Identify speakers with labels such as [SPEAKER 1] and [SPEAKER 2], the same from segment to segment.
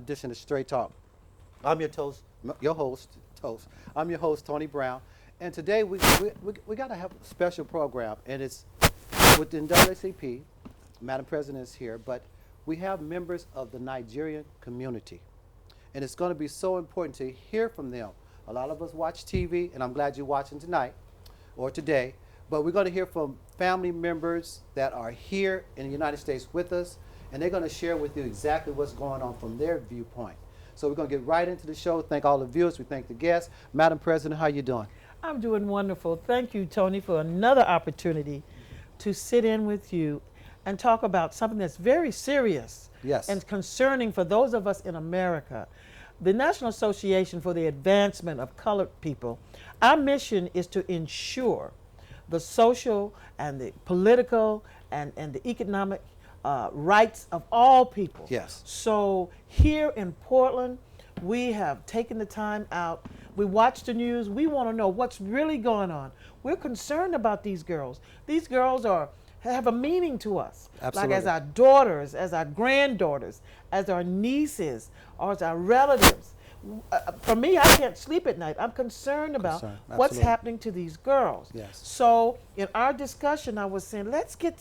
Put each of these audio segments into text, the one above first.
[SPEAKER 1] Edition of Straight Talk. I'm your host, Toast. I'm your host, Tony Brown, and today we got to have a special program, and it's with the NAACP. Madam President is here, but we have members of the Nigerian community, and it's going to be so important to hear from them. A lot of us watch TV, and I'm glad you're watching tonight or today, but we're going to hear from family members that are here in the United States with us, and they're going to share with you exactly what's going on from their viewpoint. So we're going to get right into the show. Thank all the viewers. We thank the guests. Madam President, how you doing?
[SPEAKER 2] I'm doing wonderful. Thank you, Tony, for another opportunity to sit in with you and talk about something that's very serious and concerning for those of us in America. The National Association for the Advancement of Colored People, our mission is to ensure the social and the political and the economic rights of all people.
[SPEAKER 1] Yes.
[SPEAKER 2] So here in Portland, we have taken the time out. We watch the news. We want to know what's really going on. We're concerned about these girls. These girls have a meaning to us.
[SPEAKER 1] Absolutely.
[SPEAKER 2] Like as our daughters, as our granddaughters, as our nieces, or as our relatives. For me, I can't sleep at night. I'm concerned about what's happening to these girls.
[SPEAKER 1] Yes.
[SPEAKER 2] So in our discussion, I was saying, let's get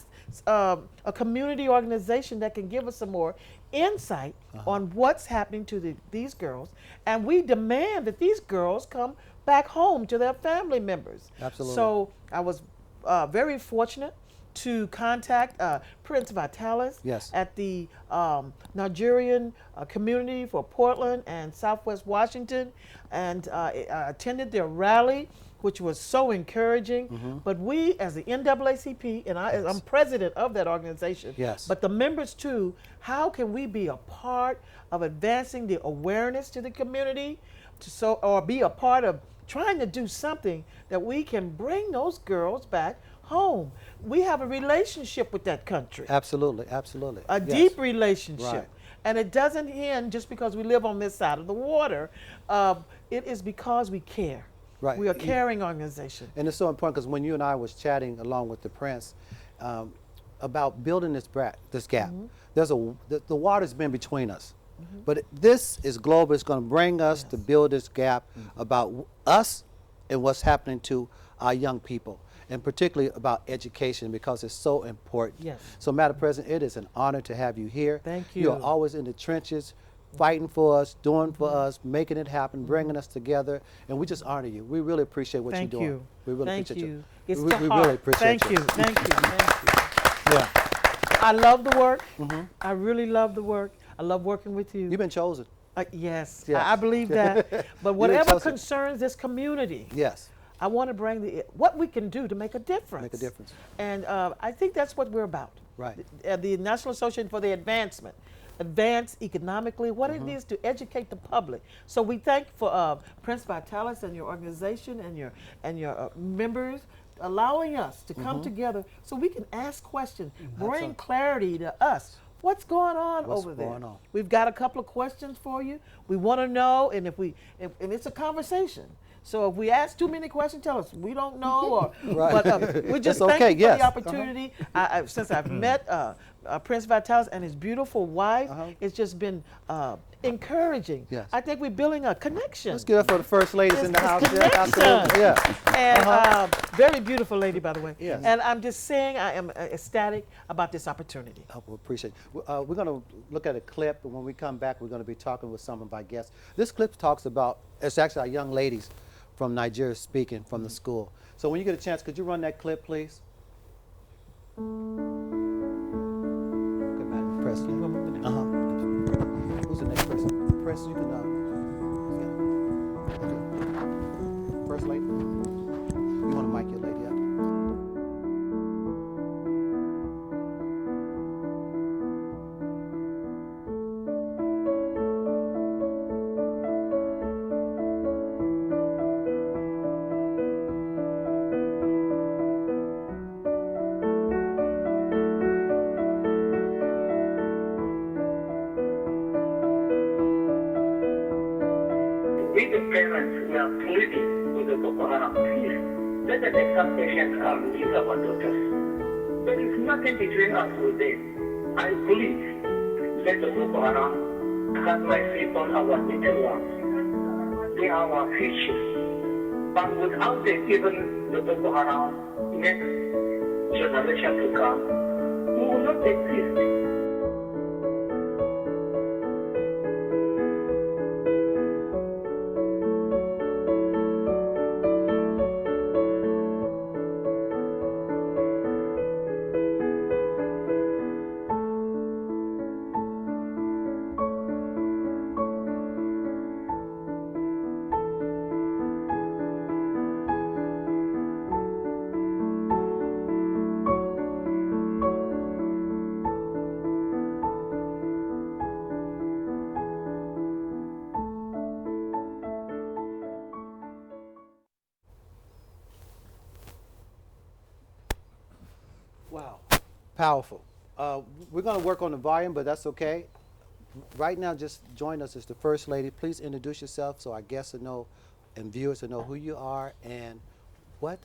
[SPEAKER 2] a community organization that can give us some more insight on what's happening to these girls. And we demand that these girls come back home to their family members.
[SPEAKER 1] Absolutely.
[SPEAKER 2] So I was very fortunate to contact Prince Vitalis at the Nigerian community for Portland and Southwest Washington, and I attended their rally, which was so encouraging. But we, as the NAACP, and I'm president of that organization, but the members too, how can we be a part of advancing the awareness to the community, or be a part of trying to do something that we can bring those girls back home? We have a relationship with that country.
[SPEAKER 1] Absolutely, absolutely.
[SPEAKER 2] A deep relationship. And it doesn't end just because we live on this side of the water. It is because we care.
[SPEAKER 1] Right.
[SPEAKER 2] We are a caring organization.
[SPEAKER 1] And it's so important because when you and I was chatting along with the Prince about building this gap, there's the water's been between us. But this is global. It's going to bring us to build this gap about us and what's happening to our young people, and particularly about education, because it's so important.
[SPEAKER 2] Yes.
[SPEAKER 1] So, Madam President, it is an honor to have you here.
[SPEAKER 2] Thank you.
[SPEAKER 1] You are always in the trenches, fighting for us, doing for us, making it happen, bringing us together, and we just honor you. We really appreciate what you're doing.
[SPEAKER 2] Thank you.
[SPEAKER 1] We really
[SPEAKER 2] Thank
[SPEAKER 1] appreciate
[SPEAKER 2] you.
[SPEAKER 1] you.
[SPEAKER 2] It's
[SPEAKER 1] we
[SPEAKER 2] the heart.
[SPEAKER 1] really appreciate
[SPEAKER 2] Thank you. Thank you. Thank you.
[SPEAKER 1] Yeah.
[SPEAKER 2] I love the work. I really love the work. I love working with you.
[SPEAKER 1] You've been chosen.
[SPEAKER 2] Yes, I believe that. But whatever concerns this community, I want to bring what we can do to make a difference.
[SPEAKER 1] Make a difference.
[SPEAKER 2] And I think that's what we're about.
[SPEAKER 1] Right.
[SPEAKER 2] The National Association for the Advance economically, what it is to educate the public. So we thank for Prince Vitalis and your organization and your members allowing us to come together so we can ask questions, bring clarity to us. What's going on over there? We've got a couple of questions for you. We want to know, and and it's a conversation. So if we ask too many questions, tell us we don't know. But we just thank you for the opportunity. Since I've met Prince Vitalis and his beautiful wife, it's just been encouraging. I think we're building a connection.
[SPEAKER 1] Let's give it for the first ladies in the house.
[SPEAKER 2] And very beautiful lady, by the way. And I'm just saying I am ecstatic about this opportunity.
[SPEAKER 1] We appreciate it. We're going to look at a clip, and when we come back, we're going to be talking with some of our guests. This clip talks about, it's actually our young ladies from Nigeria speaking from the school. So when you get a chance, could you run that clip, please? Okay, Madam President. Who's the next person? Press, you can, First lady? You want to mic your lady up?
[SPEAKER 3] We the parents, we are pleading with the Boko Haram, please, let the next patient come meet our daughters. There is nothing between us with them. I please, let the Boko Haram can my people our little ones. They are our future. But without them, even the Boko Haram, next generation to come, we will not exist.
[SPEAKER 1] Wow, powerful. We're going to work on the volume, but that's okay. Right now, just join us as the First Lady. Please introduce yourself so our guests will know and viewers will know who you are and what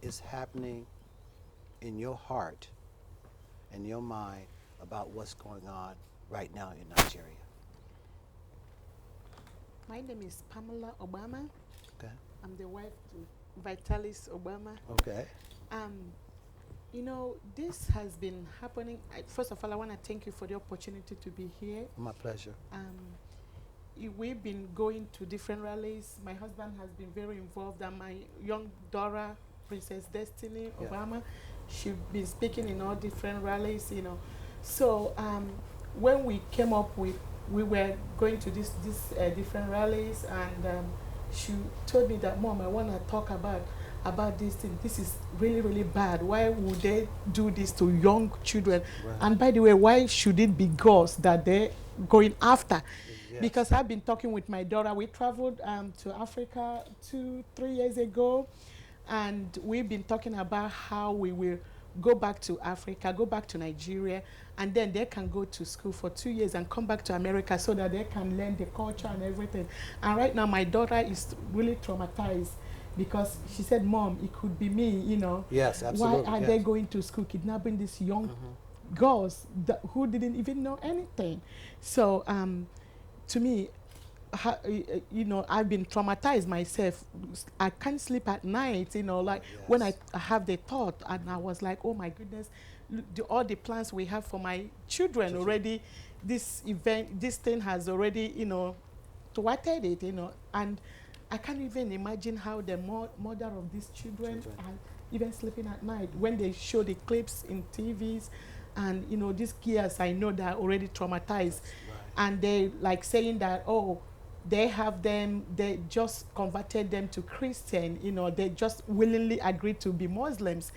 [SPEAKER 1] is happening in your heart and your mind about what's going on right now in Nigeria.
[SPEAKER 4] My name is Pamela Obama.
[SPEAKER 1] Okay.
[SPEAKER 4] I'm the wife to Vitalis Obama.
[SPEAKER 1] Okay.
[SPEAKER 4] You know, this has been happening. First of all, I want to thank you for the opportunity to be here.
[SPEAKER 1] My pleasure.
[SPEAKER 4] We've been going to different rallies. My husband has been very involved, and my young daughter, Princess Destiny Obama, she's been speaking in all different rallies, you know. So when we came up with, we were going to these different rallies, and she told me that, Mom, I want to talk about this thing. This is really, really bad. Why would they do this to young children?
[SPEAKER 1] Right.
[SPEAKER 4] And by the way, why should it be girls that they're going after?
[SPEAKER 1] Yes.
[SPEAKER 4] Because I've been talking with my daughter. We traveled to Africa 2-3 years ago, and we've been talking about how we will go back to Africa, go back to Nigeria, and then they can go to school for 2 years and come back to America so that they can learn the culture and everything. And right now, my daughter is really traumatized because she said, Mom, it could be me, you know.
[SPEAKER 1] Yes, absolutely.
[SPEAKER 4] Why are they going to school, kidnapping these young girls who didn't even know anything? So to me, you know, I've been traumatized myself. I can't sleep at night, you know, like when I have the thought, and I was like, oh my goodness, all the plans we have for my children already, this event, this thing has already, you know, thwarted it, you know, and I can't even imagine how the mother of these children are even sleeping at night when they show the clips in TVs, and you know, these kids, I know they're already traumatized, and they like saying that, oh, they have them, they just converted them to Christian, you know, they just willingly agreed to be Muslims,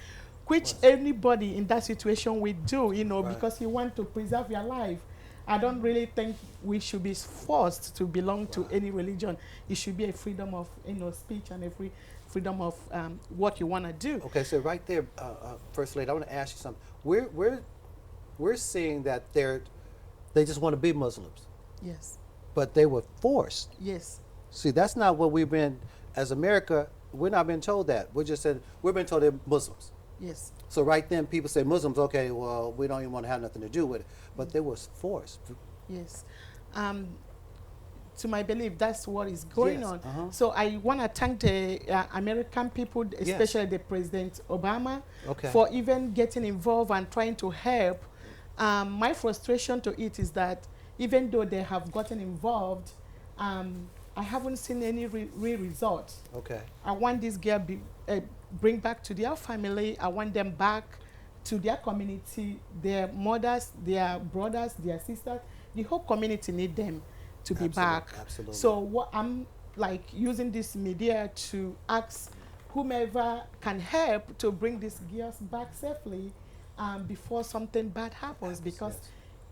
[SPEAKER 4] which anybody in that situation would do, you know, because you want to preserve your life. I don't really think we should be forced to belong to any religion. It should be a freedom of, you know, speech and a freedom of what you want to do.
[SPEAKER 1] Okay, so right there, First Lady, I want to ask you something. We're seeing that they just want to be Muslims,
[SPEAKER 4] Yes.
[SPEAKER 1] but they were forced.
[SPEAKER 4] Yes.
[SPEAKER 1] See, that's not what we've been, as America, we're not being told that. We're just saying, we've been told they're Muslims.
[SPEAKER 4] Yes.
[SPEAKER 1] So right then people say Muslims, okay, well, we don't even want to have nothing to do with it. But they was forced.
[SPEAKER 4] Yes. To my belief, that's what is going
[SPEAKER 1] Yes,
[SPEAKER 4] on. So I want to thank the American people, especially the President Obama, for even getting involved and trying to help. My frustration to it is that even though they have gotten involved, I haven't seen any real results.
[SPEAKER 1] Okay.
[SPEAKER 4] I want this girl bring back to their family. I want them back to their community, their mothers, their brothers, their sisters. The whole community need them to be back.
[SPEAKER 1] Absolutely.
[SPEAKER 4] So what I'm like using this media to ask whomever can help to bring these girls back safely before something bad happens, because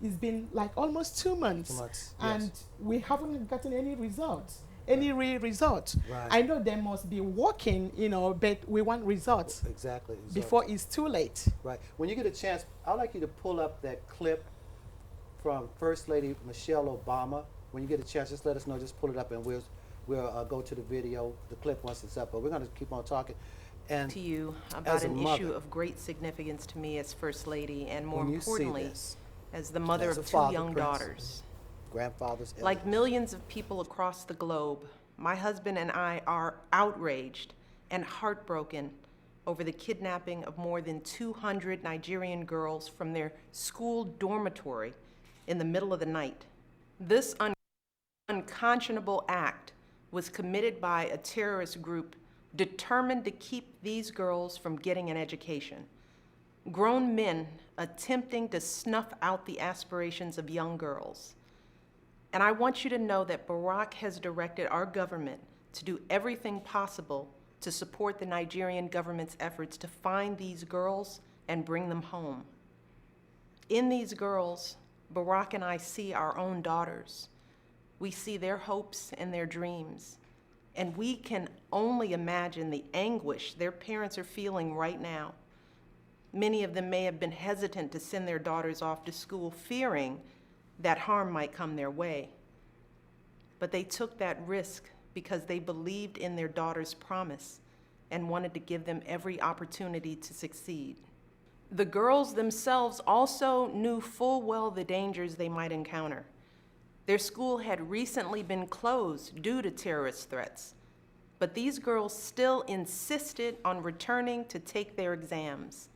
[SPEAKER 4] it's been like almost 2 months, and we haven't gotten any results, any real results.
[SPEAKER 1] Right.
[SPEAKER 4] I know they must be working, you know, but we want results.
[SPEAKER 1] Exactly.
[SPEAKER 4] Before it's too late.
[SPEAKER 1] Right. When you get a chance, I'd like you to pull up that clip from First Lady Michelle Obama. When you get a chance, just let us know. Just pull it up, and we'll go to the video, the clip once it's up. But we're going to keep on talking. And
[SPEAKER 5] to you about an issue of great significance to me as First Lady, and more importantly, as the mother of two young daughters.
[SPEAKER 1] grandfathers,
[SPEAKER 5] Like
[SPEAKER 1] elders.
[SPEAKER 5] millions of people across the globe, my husband and I are outraged and heartbroken over the kidnapping of more than 200 Nigerian girls from their school dormitory in the middle of the night. This unconscionable act was committed by a terrorist group determined to keep these girls from getting an education. Grown men attempting to snuff out the aspirations of young girls. And I want you to know that Barack has directed our government to do everything possible to support the Nigerian government's efforts to find these girls and bring them home. In these girls, Barack and I see our own daughters. We see their hopes and their dreams. And we can only imagine the anguish their parents are feeling right now. Many of them may have been hesitant to send their daughters off to school, fearing that harm might come their way. But they took that risk because they believed in their daughter's promise and wanted to give them every opportunity to succeed. The girls themselves also knew full well the dangers they might encounter. Their school had recently been closed due to terrorist threats, but these girls still insisted on returning to take their exams.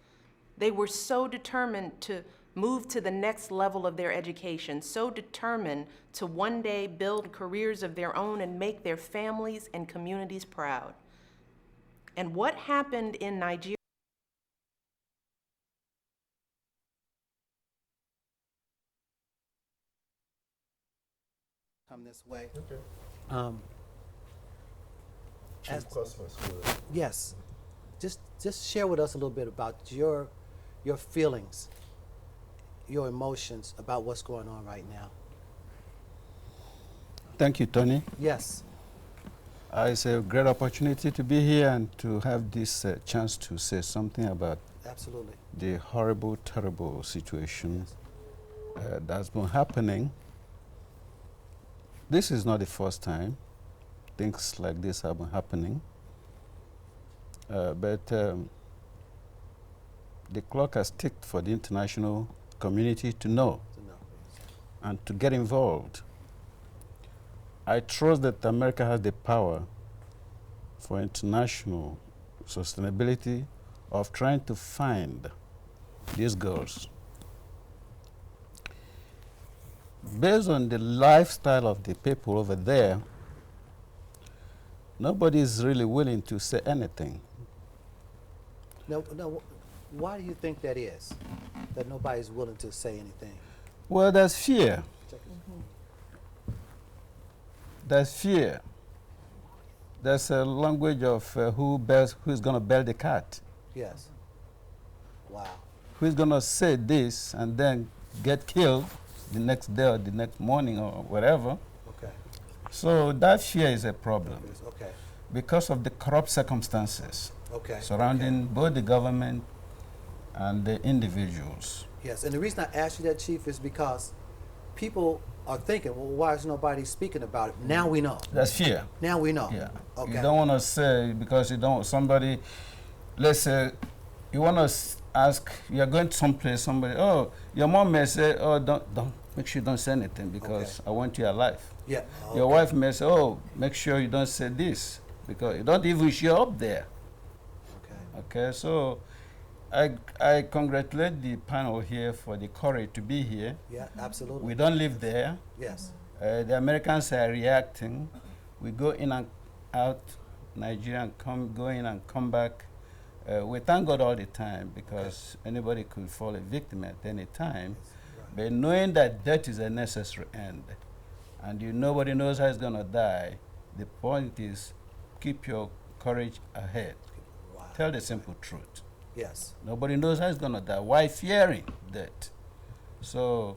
[SPEAKER 5] They were so determined to move to the next level of their education, so determined to one day build careers of their own and make their families and communities proud. And what happened in Nigeria
[SPEAKER 1] Come this way.
[SPEAKER 6] Okay.
[SPEAKER 1] As-
[SPEAKER 6] Chief Customer Service.
[SPEAKER 1] Yes, just share with us a little bit about your feelings, your emotions about what's going on right now.
[SPEAKER 7] Thank you, Tony.
[SPEAKER 1] Yes.
[SPEAKER 7] It's a great opportunity to be here and to have this chance to say something about
[SPEAKER 1] Absolutely.
[SPEAKER 7] the horrible, terrible situation that's been happening. This is not the first time things like this have been happening. But the clock has ticked for the international community to know and to get involved. I trust that America has the power for international sustainability of trying to find these girls. Based on the lifestyle of the people over there, nobody is really willing to say anything.
[SPEAKER 1] Now, why do you think that is? That nobody's willing to say anything?
[SPEAKER 7] Well, there's fear. There's fear. There's a language of who's going to bail the cat.
[SPEAKER 1] Yes. Wow.
[SPEAKER 7] Who's going to say this and then get killed the next day or the next morning or whatever.
[SPEAKER 1] Okay.
[SPEAKER 7] So that fear is a problem
[SPEAKER 1] Okay.
[SPEAKER 7] because of the corrupt circumstances
[SPEAKER 1] Okay.
[SPEAKER 7] surrounding both the government and the individuals.
[SPEAKER 1] Yes, and the reason I asked you that, Chief, is because people are thinking, well, why is nobody speaking about it? Now we know.
[SPEAKER 7] That's fear.
[SPEAKER 1] Now we know.
[SPEAKER 7] Yeah.
[SPEAKER 1] Okay.
[SPEAKER 7] You don't want to say because you don't somebody. Let's say you want to ask. You're going to someplace. Somebody. Oh, your mom may say, oh, don't make sure you don't say anything because I want you alive.
[SPEAKER 1] Yeah.
[SPEAKER 7] Your
[SPEAKER 1] okay.
[SPEAKER 7] wife may say, oh, make sure you don't say this because you don't even show up there.
[SPEAKER 1] Okay.
[SPEAKER 7] Okay, so I congratulate the panel here for the courage to be here.
[SPEAKER 1] Yeah, absolutely.
[SPEAKER 7] We don't live there.
[SPEAKER 1] Yes.
[SPEAKER 7] The Americans are reacting. We go in and out Nigeria and go in and come back. We thank God all the time because anybody could fall a victim at any time.
[SPEAKER 1] Right.
[SPEAKER 7] But knowing that death is a necessary end and nobody knows how it's going to die, the point is keep your courage ahead.
[SPEAKER 1] Wow.
[SPEAKER 7] Tell the simple truth.
[SPEAKER 1] Yes.
[SPEAKER 7] Nobody knows how it's going to die. Why fearing death? So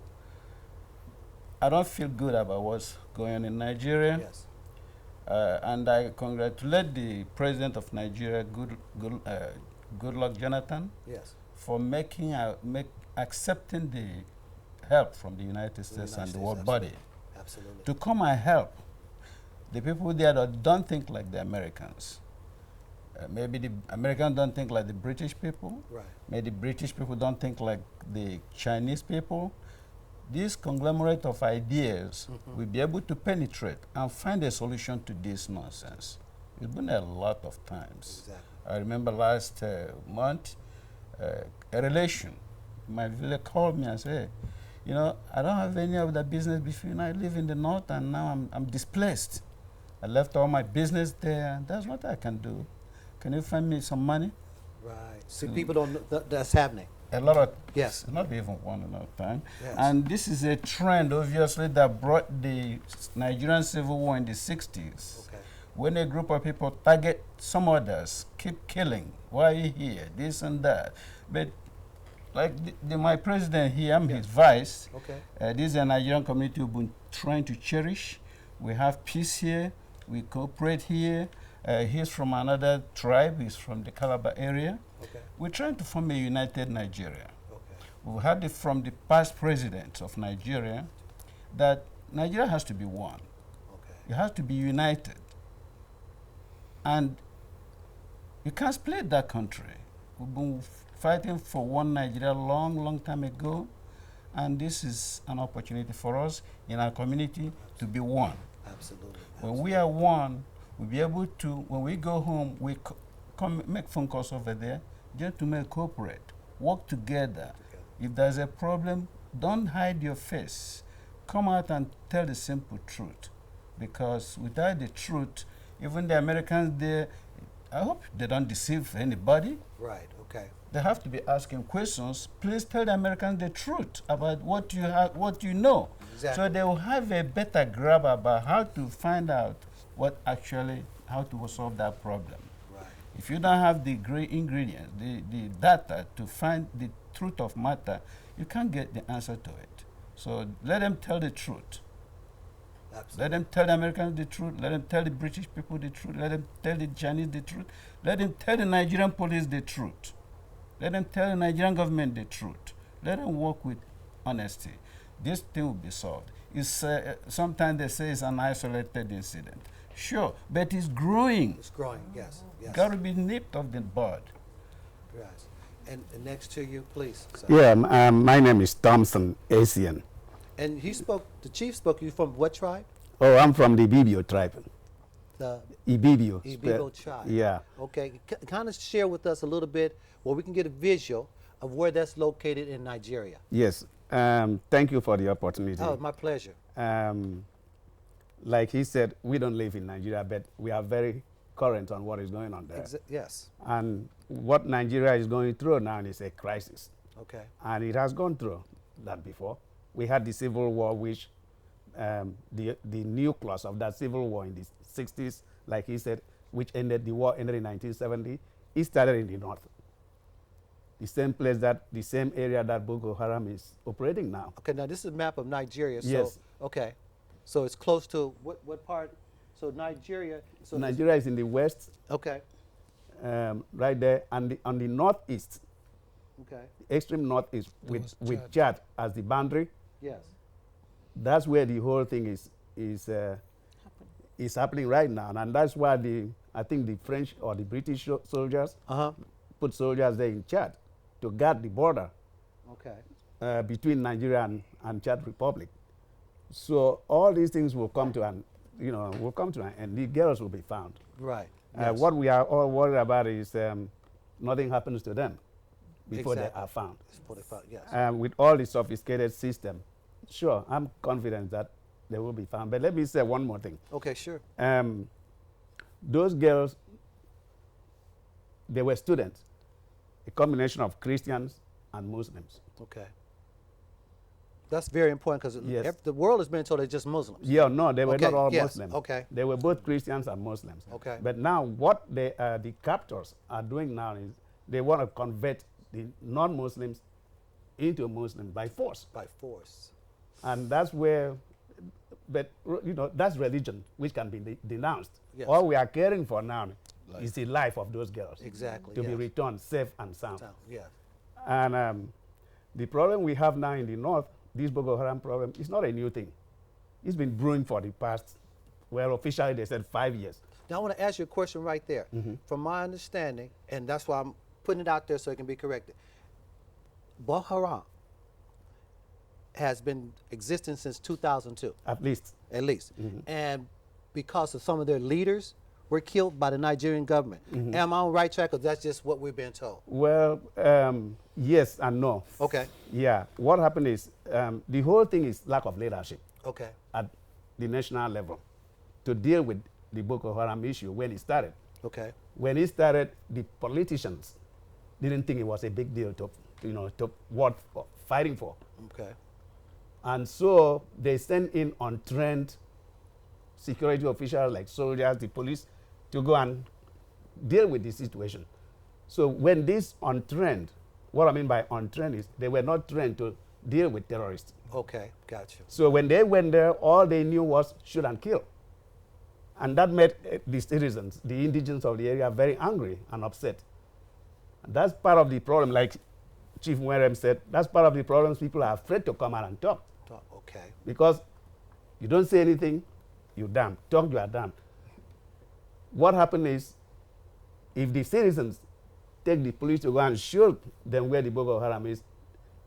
[SPEAKER 7] I don't feel good about what's going on in Nigeria.
[SPEAKER 1] Yes.
[SPEAKER 7] And I congratulate the president of Nigeria, Goodluck Jonathan,
[SPEAKER 1] Yes.
[SPEAKER 7] for accepting the help from the United States and the world body
[SPEAKER 1] Absolutely.
[SPEAKER 7] to come and help the people there that don't think like the Americans. Maybe the Americans don't think like the British people.
[SPEAKER 1] Right.
[SPEAKER 7] Maybe the British people don't think like the Chinese people. this conglomerate of ideas will be able to penetrate and find a solution to this nonsense. It's been a lot of times.
[SPEAKER 1] Exactly.
[SPEAKER 7] I remember last month, a relation in my village called me and said, you know, I don't have any of the business between. I live in the north and now I'm displaced. I left all my business there, and that's what I can do. Can you find me some money?
[SPEAKER 1] Right. See, people don't know that's happening.
[SPEAKER 7] A lot of,
[SPEAKER 1] Yes.
[SPEAKER 7] not even one another time.
[SPEAKER 1] Yes.
[SPEAKER 7] And this is a trend, obviously, that brought the Nigerian Civil War in the 60s.
[SPEAKER 1] Okay.
[SPEAKER 7] When a group of people target some others, keep killing, why are you here, this and that. But like my president here, I'm his vice.
[SPEAKER 1] Okay.
[SPEAKER 7] This is a Nigerian community we've been trying to cherish. We have peace here. We cooperate here. He's from another tribe. He's from the Calabar area.
[SPEAKER 1] Okay.
[SPEAKER 7] We're trying to form a united Nigeria.
[SPEAKER 1] Okay.
[SPEAKER 7] We've heard it from the past presidents of Nigeria that Nigeria has to be one.
[SPEAKER 1] Okay.
[SPEAKER 7] It has to be united. And you can't split that country. We've been fighting for one Nigeria long time ago, and this is an opportunity for us in our community to be one.
[SPEAKER 1] Absolutely.
[SPEAKER 7] When we are one, we'll be able to, when we go home, we come make phone calls over there, gentlemen, cooperate, work together. If there's a problem, don't hide your face. Come out and tell the simple truth. Because without the truth, even the Americans there, I hope they don't deceive anybody.
[SPEAKER 1] Right. Okay.
[SPEAKER 7] They have to be asking questions. Please tell the Americans the truth about what you have, what you know.
[SPEAKER 1] Exactly.
[SPEAKER 7] So they will have a better grab about how to find out what actually, how to solve that problem.
[SPEAKER 1] Right.
[SPEAKER 7] If you don't have the great ingredients, the data to find the truth of matter, you can't get the answer to it. So let them tell the truth.
[SPEAKER 1] Absolutely.
[SPEAKER 7] Let them tell the Americans the truth. Let them tell the British people the truth. Let them tell the Chinese the truth. Let them tell the Nigerian police the truth. Let them tell the Nigerian government the truth. Let them work with honesty. This thing will be solved. It's, sometimes they say it's an isolated incident. Sure, but it's growing.
[SPEAKER 1] It's growing. Yes. Yes.
[SPEAKER 7] Got to be nipped off the bud.
[SPEAKER 1] Yes. And next to you, please. Sir.
[SPEAKER 6] Yeah, my name is Thompson Asian.
[SPEAKER 1] And he spoke. The chief spoke. You from what tribe?
[SPEAKER 6] Oh, I'm from the Ibibio tribe.
[SPEAKER 1] The
[SPEAKER 6] Ibibio.
[SPEAKER 1] Igbo tribe.
[SPEAKER 6] Yeah.
[SPEAKER 1] Okay. Kind of share with us a little bit where we can get a visual of where that's located in Nigeria.
[SPEAKER 6] Yes. Thank you for the opportunity.
[SPEAKER 1] Oh, my pleasure.
[SPEAKER 6] Like he said, we don't live in Nigeria, but we are very current on what is going on there.
[SPEAKER 1] Yes.
[SPEAKER 6] And what Nigeria is going through now is a crisis.
[SPEAKER 1] Okay.
[SPEAKER 6] And it has gone through that before. We had the Civil War, which the nucleus of that Civil War in the 60s, like he said, which ended, the war ended in 1970, it started in the north. The same place the same area that Boko Haram is operating now.
[SPEAKER 1] Okay, now this is a map of Nigeria. So,
[SPEAKER 6] Yes.
[SPEAKER 1] okay. So it's close to what part? So Nigeria. So
[SPEAKER 6] Nigeria is in the west,
[SPEAKER 1] okay.
[SPEAKER 6] right there, and on the northeast,
[SPEAKER 1] Okay.
[SPEAKER 6] extreme northeast, with Chad as the boundary.
[SPEAKER 1] Yes.
[SPEAKER 6] That's where the whole thing is happening right now, and that's why I think the French or the British soldiers put soldiers there in Chad to guard the border
[SPEAKER 1] Okay.
[SPEAKER 6] between Nigeria and Chad Republic. So all these things will come to an end. The girls will be found.
[SPEAKER 1] Right. Yes.
[SPEAKER 6] What we are all worried about is nothing happens to them before
[SPEAKER 1] Exactly.
[SPEAKER 6] they are found.
[SPEAKER 1] It's 45. Yes.
[SPEAKER 6] With all the sophisticated system, sure, I'm confident that they will be found. But let me say one more thing.
[SPEAKER 1] Okay. Sure.
[SPEAKER 6] Those girls, they were students, a combination of Christians and Muslims.
[SPEAKER 1] Okay. That's very important because
[SPEAKER 6] Yes.
[SPEAKER 1] the world has been told they're just Muslims.
[SPEAKER 6] Yeah, no, they were
[SPEAKER 1] Okay,
[SPEAKER 6] not all
[SPEAKER 1] yes,
[SPEAKER 6] Muslims.
[SPEAKER 1] okay.
[SPEAKER 6] They were both Christians and Muslims.
[SPEAKER 1] Okay.
[SPEAKER 6] But now what the captors are doing now is they want to convert the non-Muslims into Muslims by force.
[SPEAKER 1] By force.
[SPEAKER 6] And that's where, but that's religion, which can be denounced.
[SPEAKER 1] Yes.
[SPEAKER 6] All we are caring for now is the life of those girls.
[SPEAKER 1] Exactly.
[SPEAKER 6] To be
[SPEAKER 1] yes.
[SPEAKER 6] returned safe and sound.
[SPEAKER 1] Yes.
[SPEAKER 6] And the problem we have now in the north, this Boko Haram problem, is not a new thing. It's been brewing for the past, well, officially they said 5 years.
[SPEAKER 1] Now I want to ask you a question right there. From my understanding, and that's why I'm putting it out there so it can be corrected. Boko Haram has been existing since 2002,
[SPEAKER 6] At least.
[SPEAKER 1] at least. And because of some of their leaders were killed by the Nigerian government. Am I on the right track, or that's just what we've been told?
[SPEAKER 6] Well, yes and no.
[SPEAKER 1] Okay.
[SPEAKER 6] Yeah. What happened is the whole thing is lack of leadership
[SPEAKER 1] Okay.
[SPEAKER 6] at the national level to deal with the Boko Haram issue when it started.
[SPEAKER 1] Okay.
[SPEAKER 6] When it started, the politicians didn't think it was a big deal to worth fighting for.
[SPEAKER 1] Okay.
[SPEAKER 6] And so they sent in untrained security officials like soldiers, the police, to go and deal with the situation. So when this untrained, what I mean by untrained is they were not trained to deal with terrorists.
[SPEAKER 1] Okay. Gotcha.
[SPEAKER 6] So when they went there, all they knew was shoot and kill. And that made the citizens, the indigents of the area, very angry and upset. And that's part of the problem, like Chief Mwerem said, that's part of the problems. People are afraid to come out and talk.
[SPEAKER 1] Okay.
[SPEAKER 6] Because you don't say anything, you're damned. Talk, you are damned. What happened is, if the citizens take the police to go and show them where the Boko Haram is,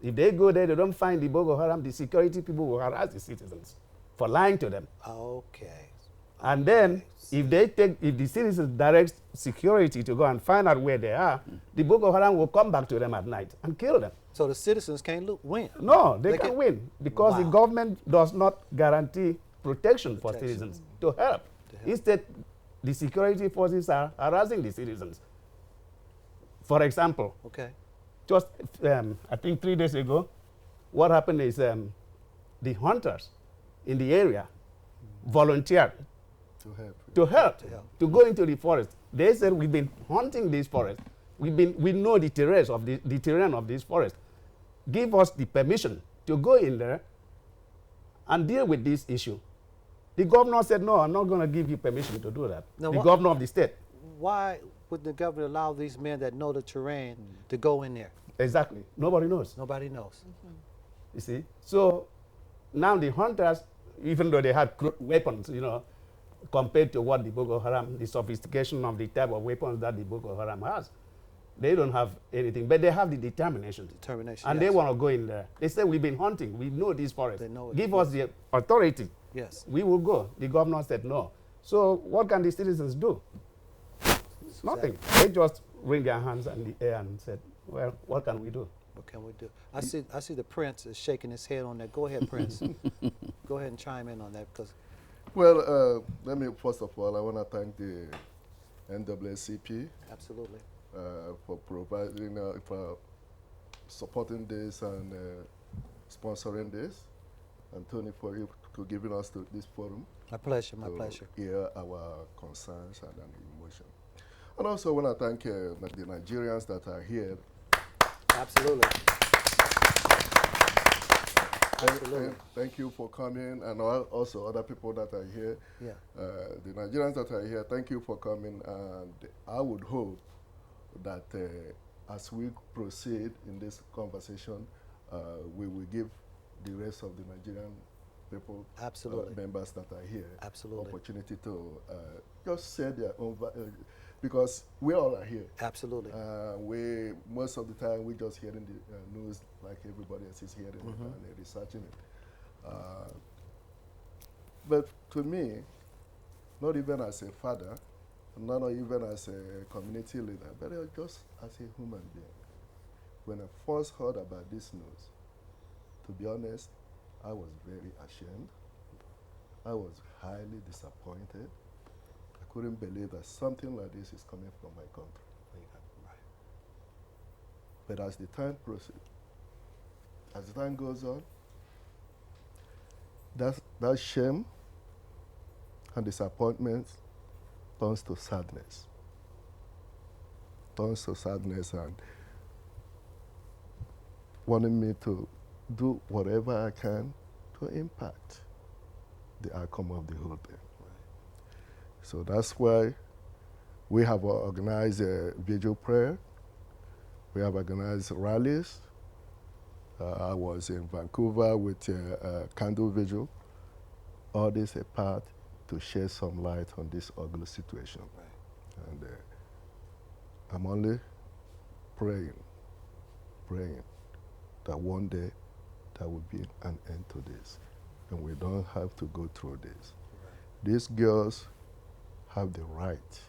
[SPEAKER 6] if they go there, they don't find the Boko Haram, the security people will harass the citizens for lying to them.
[SPEAKER 1] Okay.
[SPEAKER 6] And then, if the citizens direct security to go and find out where they are, the Boko Haram will come back to them at night and kill them.
[SPEAKER 1] So the citizens can't win.
[SPEAKER 6] No, they can win because the government does not guarantee protection for citizens to help. Instead, the security forces are harassing the citizens. For example,
[SPEAKER 1] Okay.
[SPEAKER 6] just I think 3 days ago, what happened is the hunters in the area volunteered to help, to go into the forest. They said, we've been hunting this forest. We know the terrain of this forest. Give us the permission to go in there and deal with this issue. The governor said, no, I'm not going to give you permission to do that.
[SPEAKER 1] Now,
[SPEAKER 6] the governor of the state.
[SPEAKER 1] Why would the government allow these men that know the terrain to go in there?
[SPEAKER 6] Exactly. Nobody knows.
[SPEAKER 1] Nobody knows.
[SPEAKER 6] You see? So now the hunters, even though they had weapons, compared to what the Boko Haram, the sophistication of the type of weapons that the Boko Haram has, they don't have anything, but they have the determination. And they want to go in there. They say, we've been hunting. We know this forest.
[SPEAKER 1] They know it.
[SPEAKER 6] Give us the authority.
[SPEAKER 1] Yes.
[SPEAKER 6] We will go. The governor said no. So what can the citizens do? Nothing. They just wring their hands in the air and said, well, what can we do?
[SPEAKER 1] What can we do? I see the Prince is shaking his head on that. Go ahead, Prince. Go ahead and chime in on that, because
[SPEAKER 8] Well, let me, first of all, I want to thank the NAACP
[SPEAKER 1] absolutely.
[SPEAKER 8] for providing, for supporting this and sponsoring this, and Tony for giving us this forum.
[SPEAKER 1] My pleasure, my pleasure.
[SPEAKER 8] Hear our concerns and emotion. And also I want to thank the Nigerians that are here.
[SPEAKER 1] Absolutely.
[SPEAKER 8] Thank you for coming, and also other people that are here.
[SPEAKER 1] Yeah.
[SPEAKER 8] The Nigerians that are here, thank you for coming, and I would hope that as we proceed in this conversation, we will give the rest of the Nigerian people,
[SPEAKER 1] absolutely,
[SPEAKER 8] members that are here,
[SPEAKER 1] absolutely,
[SPEAKER 8] opportunity to just say their own, because we all are here.
[SPEAKER 1] Absolutely.
[SPEAKER 8] Most of the time we just hearing the news like everybody else is hearing it and researching it. But to me, not even as a father, not even as a community leader, but just as a human being. When I first heard about this news, to be honest, I was very ashamed. I was highly disappointed. I couldn't believe that something like this is coming from my country. But as the time proceeds, as the time goes on, that shame and disappointment turns to sadness. Turns to sadness and wanting me to do whatever I can to impact the outcome of the whole thing. So that's why we have organized a vigil prayer. We have organized rallies. I was in Vancouver with a candle vigil. All this a part to shed some light on this ugly situation. Right. And I'm only praying that one day there will be an end to this. And we don't have to go through this. These girls have the right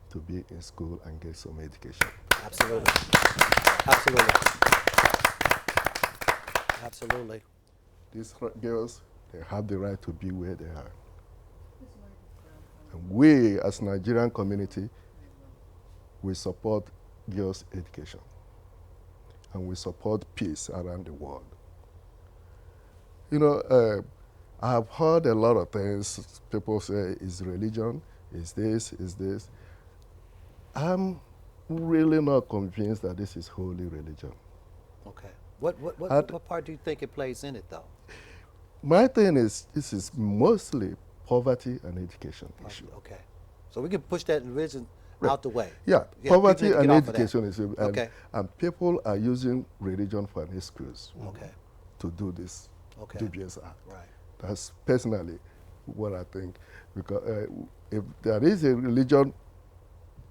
[SPEAKER 8] to be in school and get some education.
[SPEAKER 1] Absolutely. Absolutely. Absolutely.
[SPEAKER 8] These girls, they have the right to be where they are. And we, as Nigerian community, we support girls' education. And we support peace around the world. You know, I have heard a lot of things. People say, is religion, is this, is this. I'm really not convinced that this is holy religion.
[SPEAKER 1] Okay. What part do you think it plays in it, though?
[SPEAKER 8] My thing is, this is mostly poverty and education issue.
[SPEAKER 1] Okay. So we can push that religion out the way.
[SPEAKER 8] Yeah,
[SPEAKER 1] people
[SPEAKER 8] poverty
[SPEAKER 1] need to
[SPEAKER 8] and
[SPEAKER 1] get off of that.
[SPEAKER 8] education is,
[SPEAKER 1] Okay.
[SPEAKER 8] and people are using religion for an excuse
[SPEAKER 1] Okay.
[SPEAKER 8] to do this
[SPEAKER 1] Okay.
[SPEAKER 8] dubious act.
[SPEAKER 1] Right.
[SPEAKER 8] That's personally what I think. Because if there is a religion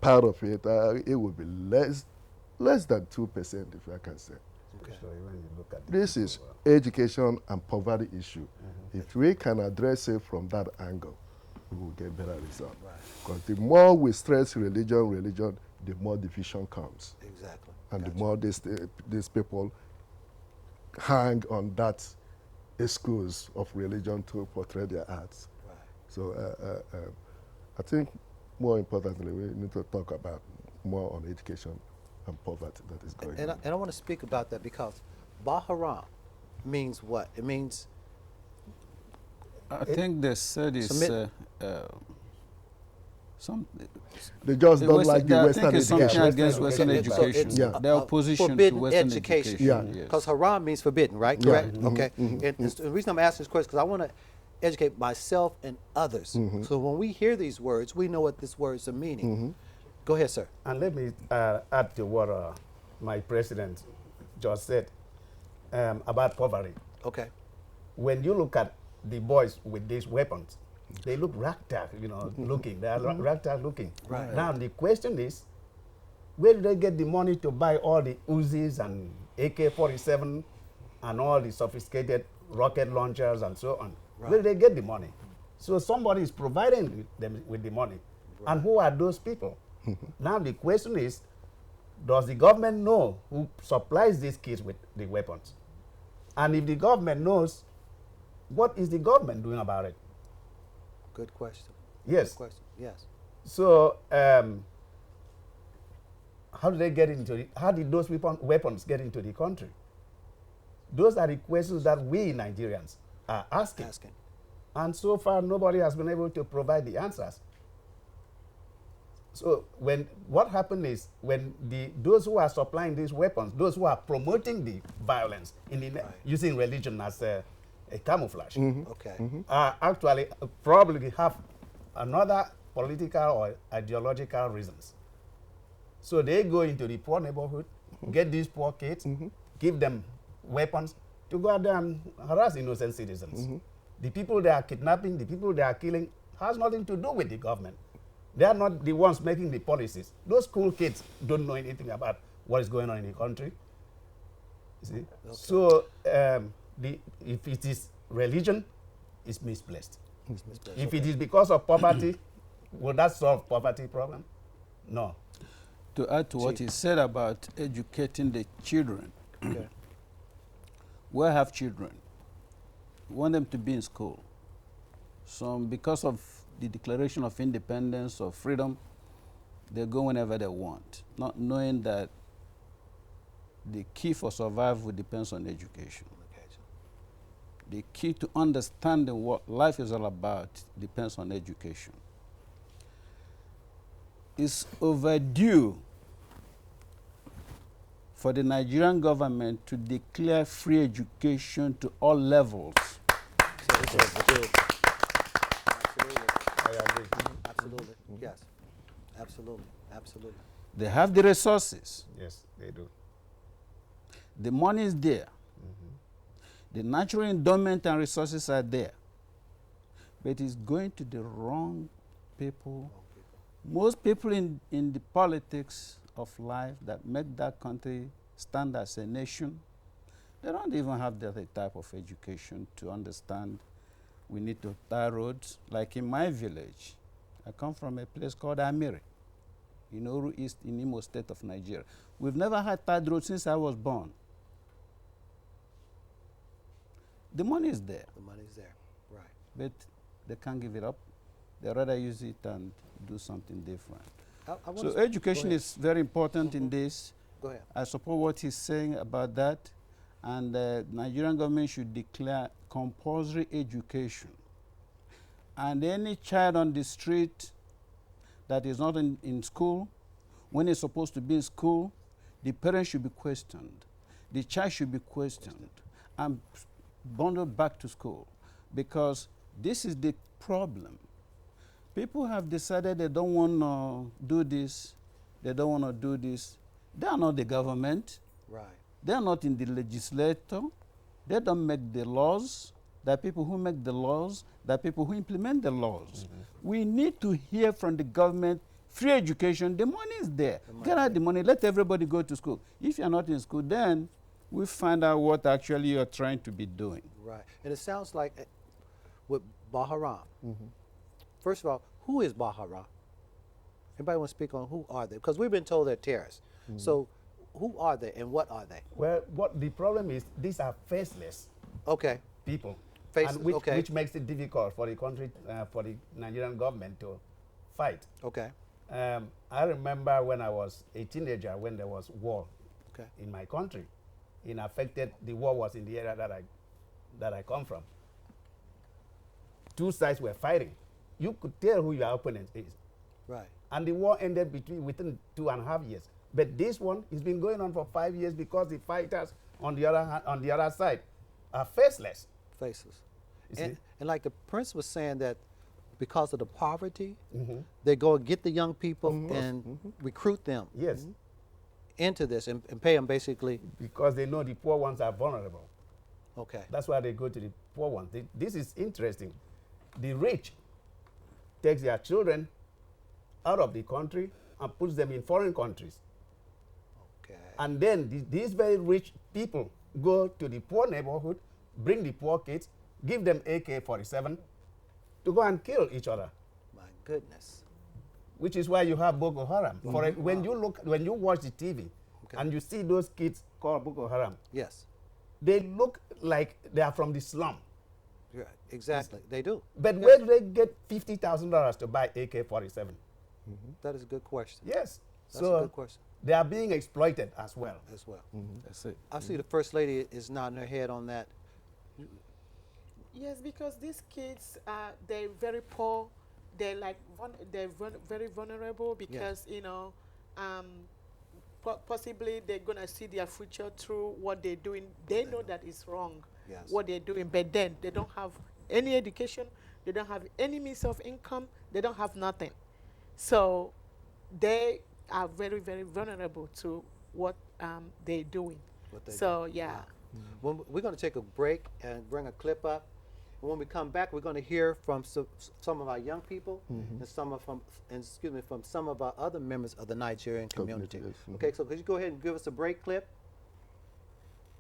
[SPEAKER 8] part of it, it will be less than 2%, if I can say.
[SPEAKER 6] Okay. So when you look at
[SPEAKER 8] This is education and poverty issue. If we can address it from that angle, we will get better results. Because the more we stress religion, the more division comes.
[SPEAKER 1] Exactly.
[SPEAKER 8] And the more these people hang on that excuse of religion to portray their arts.
[SPEAKER 1] Right.
[SPEAKER 8] So I think more importantly, we need to talk about more on education and poverty that is going on.
[SPEAKER 1] And I want to speak about that because Baharam means what? It means
[SPEAKER 7] I think they said it's
[SPEAKER 1] Submit.
[SPEAKER 7] some.
[SPEAKER 8] They just don't like the
[SPEAKER 7] I
[SPEAKER 8] Western
[SPEAKER 7] think it's something
[SPEAKER 8] education.
[SPEAKER 7] against Western
[SPEAKER 1] Okay, so
[SPEAKER 7] education.
[SPEAKER 1] it's,
[SPEAKER 8] Yeah.
[SPEAKER 7] Their opposition to
[SPEAKER 1] forbidden
[SPEAKER 7] Western
[SPEAKER 1] education.
[SPEAKER 7] education.
[SPEAKER 8] Yeah.
[SPEAKER 7] Yes.
[SPEAKER 1] because haram means forbidden, right?
[SPEAKER 8] Yeah.
[SPEAKER 1] Correct?
[SPEAKER 8] Mhm.
[SPEAKER 1] Okay.
[SPEAKER 8] Mhm.
[SPEAKER 1] And the reason I'm asking this question is because I want to educate myself and others. So when we hear these words, we know what these words are meaning. Go ahead, sir.
[SPEAKER 6] And let me add to what my president just said about poverty.
[SPEAKER 1] Okay.
[SPEAKER 6] When you look at the boys with these weapons, they look ragtag, looking. They are ragtag looking.
[SPEAKER 1] Right.
[SPEAKER 6] Now the question is, where do they get the money to buy all the Uzis and AK-47 and all the sophisticated rocket launchers and so on?
[SPEAKER 1] Right.
[SPEAKER 6] Where do they get the money? So somebody is providing them with the money. Right. And who are those people? Now the question is, does the government know who supplies these kids with the weapons? And if the government knows, what is the government doing about it?
[SPEAKER 1] Good question.
[SPEAKER 6] Yes.
[SPEAKER 1] Good question. Yes.
[SPEAKER 6] So how do they get into how did those weapons get into the country? Those are the questions that we Nigerians are asking. And so far, nobody has been able to provide the answers. So what happened is when those who are supplying these weapons, those who are promoting the violence using religion as a camouflage,
[SPEAKER 1] Okay.
[SPEAKER 6] actually probably have another political or ideological reasons. So they go into the poor neighborhood, get these poor kids, give them weapons to go out there and harass innocent citizens. The people they are kidnapping, the people they are killing, has nothing to do with the government. They are not the ones making the policies. Those school kids don't know anything about what is going on in the country. You see? Okay. So if it is religion, it's misplaced. If it is because of poverty, will that solve poverty problem? No.
[SPEAKER 7] To add to what he said about educating the children, we have children. We want them to be in school. Some, because of the Declaration of Independence or freedom, they go whenever they want, not knowing that the key for survival depends on education. The key to understanding what life is all about depends on education. It's overdue for the Nigerian government to declare free education to all levels.
[SPEAKER 1] Absolutely.
[SPEAKER 6] I agree.
[SPEAKER 1] Absolutely. Yes. Absolutely. Absolutely.
[SPEAKER 7] They have the resources.
[SPEAKER 6] Yes, they do.
[SPEAKER 7] The money is there. The natural endowment and resources are there. But it's going to the wrong people. Most people in the politics of life that make that country stand as a nation, They don't even have that type of education to understand we need to tar roads. Like in my village, I come from a place called Amiri, in Oru East, in Imo State of Nigeria. We've never had tarred roads since I was born. The money is there,
[SPEAKER 1] The money's there, right?
[SPEAKER 7] but they can't give it up. They rather use it and do something different.
[SPEAKER 1] I
[SPEAKER 7] So
[SPEAKER 1] wanna-
[SPEAKER 7] education
[SPEAKER 1] go
[SPEAKER 7] is very important in this.
[SPEAKER 1] Go ahead.
[SPEAKER 7] I support what he's saying about that, and the Nigerian government should declare compulsory education. And any child on the street that is not in school, when he's supposed to be in school, the parents should be questioned. The child should be questioned and bundled back to school, because this is the problem. People have decided they don't want to do this, they don't want to do this. They are not the government.
[SPEAKER 1] Right.
[SPEAKER 7] They are not in the legislature. They don't make the laws. There are people who make the laws. There are people who implement the laws. We need to hear from the government. Free education, the money is there. Get out the money, let everybody go to school. If you're not in school, then we find out what actually you're trying to be doing.
[SPEAKER 1] Right. And it sounds like with Baharam. First of all, who is Baharam? Anybody want to speak on who are they? Because we've been told they're terrorists. So who are they and what are they?
[SPEAKER 6] Well, what the problem is, these are faceless
[SPEAKER 1] Okay.
[SPEAKER 6] people,
[SPEAKER 1] Faceless,
[SPEAKER 6] and
[SPEAKER 1] okay.
[SPEAKER 6] which makes it difficult for the country, for the Nigerian government to fight.
[SPEAKER 1] Okay.
[SPEAKER 6] I remember when I was a teenager, when there was war
[SPEAKER 1] Okay.
[SPEAKER 6] in my country. It affected, the war was in the area that I come from. Two sides were fighting. You could tell who your opponent is.
[SPEAKER 1] Right.
[SPEAKER 6] And the war ended within 2.5 years. But this one has been going on for 5 years because the fighters on the other side are faceless.
[SPEAKER 1] Faces.
[SPEAKER 6] You see?
[SPEAKER 1] And like the prince was saying that because of the poverty, they go and get the young people and recruit them
[SPEAKER 6] Yes,
[SPEAKER 1] into this and pay them basically.
[SPEAKER 6] because they know the poor ones are vulnerable.
[SPEAKER 1] Okay.
[SPEAKER 6] That's why they go to the poor ones. This is interesting. The rich takes their children out of the country and puts them in foreign countries.
[SPEAKER 1] Okay.
[SPEAKER 6] And then these very rich people go to the poor neighborhood, bring the poor kids, give them AK-47 to go and kill each other,
[SPEAKER 1] My goodness.
[SPEAKER 6] which is why you have Boko Haram. When you watch the TV and you see those kids called Boko Haram,
[SPEAKER 1] Yes.
[SPEAKER 6] they look like they are from the slum.
[SPEAKER 1] Yeah, exactly. They do.
[SPEAKER 6] But where do they get $50,000 to buy AK-47?
[SPEAKER 1] That is a good question.
[SPEAKER 6] Yes.
[SPEAKER 1] That's a good question
[SPEAKER 6] they are being exploited as well.
[SPEAKER 1] as well.
[SPEAKER 7] That's it.
[SPEAKER 1] I see the first lady is nodding her head on that.
[SPEAKER 4] Yes, because these kids they're very poor. They're like very vulnerable because you know, possibly they're gonna see their future through what they're doing. They know that it's wrong.
[SPEAKER 1] Yes.
[SPEAKER 4] What they're doing, but then they don't have any education. They don't have any means of income. They don't have nothing. So they are very vulnerable to what they're doing.
[SPEAKER 1] What they
[SPEAKER 4] So yeah.
[SPEAKER 1] When we're going to take a break and bring a clip up. And when we come back, we're going to hear from some of our young people and from some of our other members of the Nigerian community.
[SPEAKER 8] Yes,
[SPEAKER 1] Okay, so could you go ahead and give us a break clip?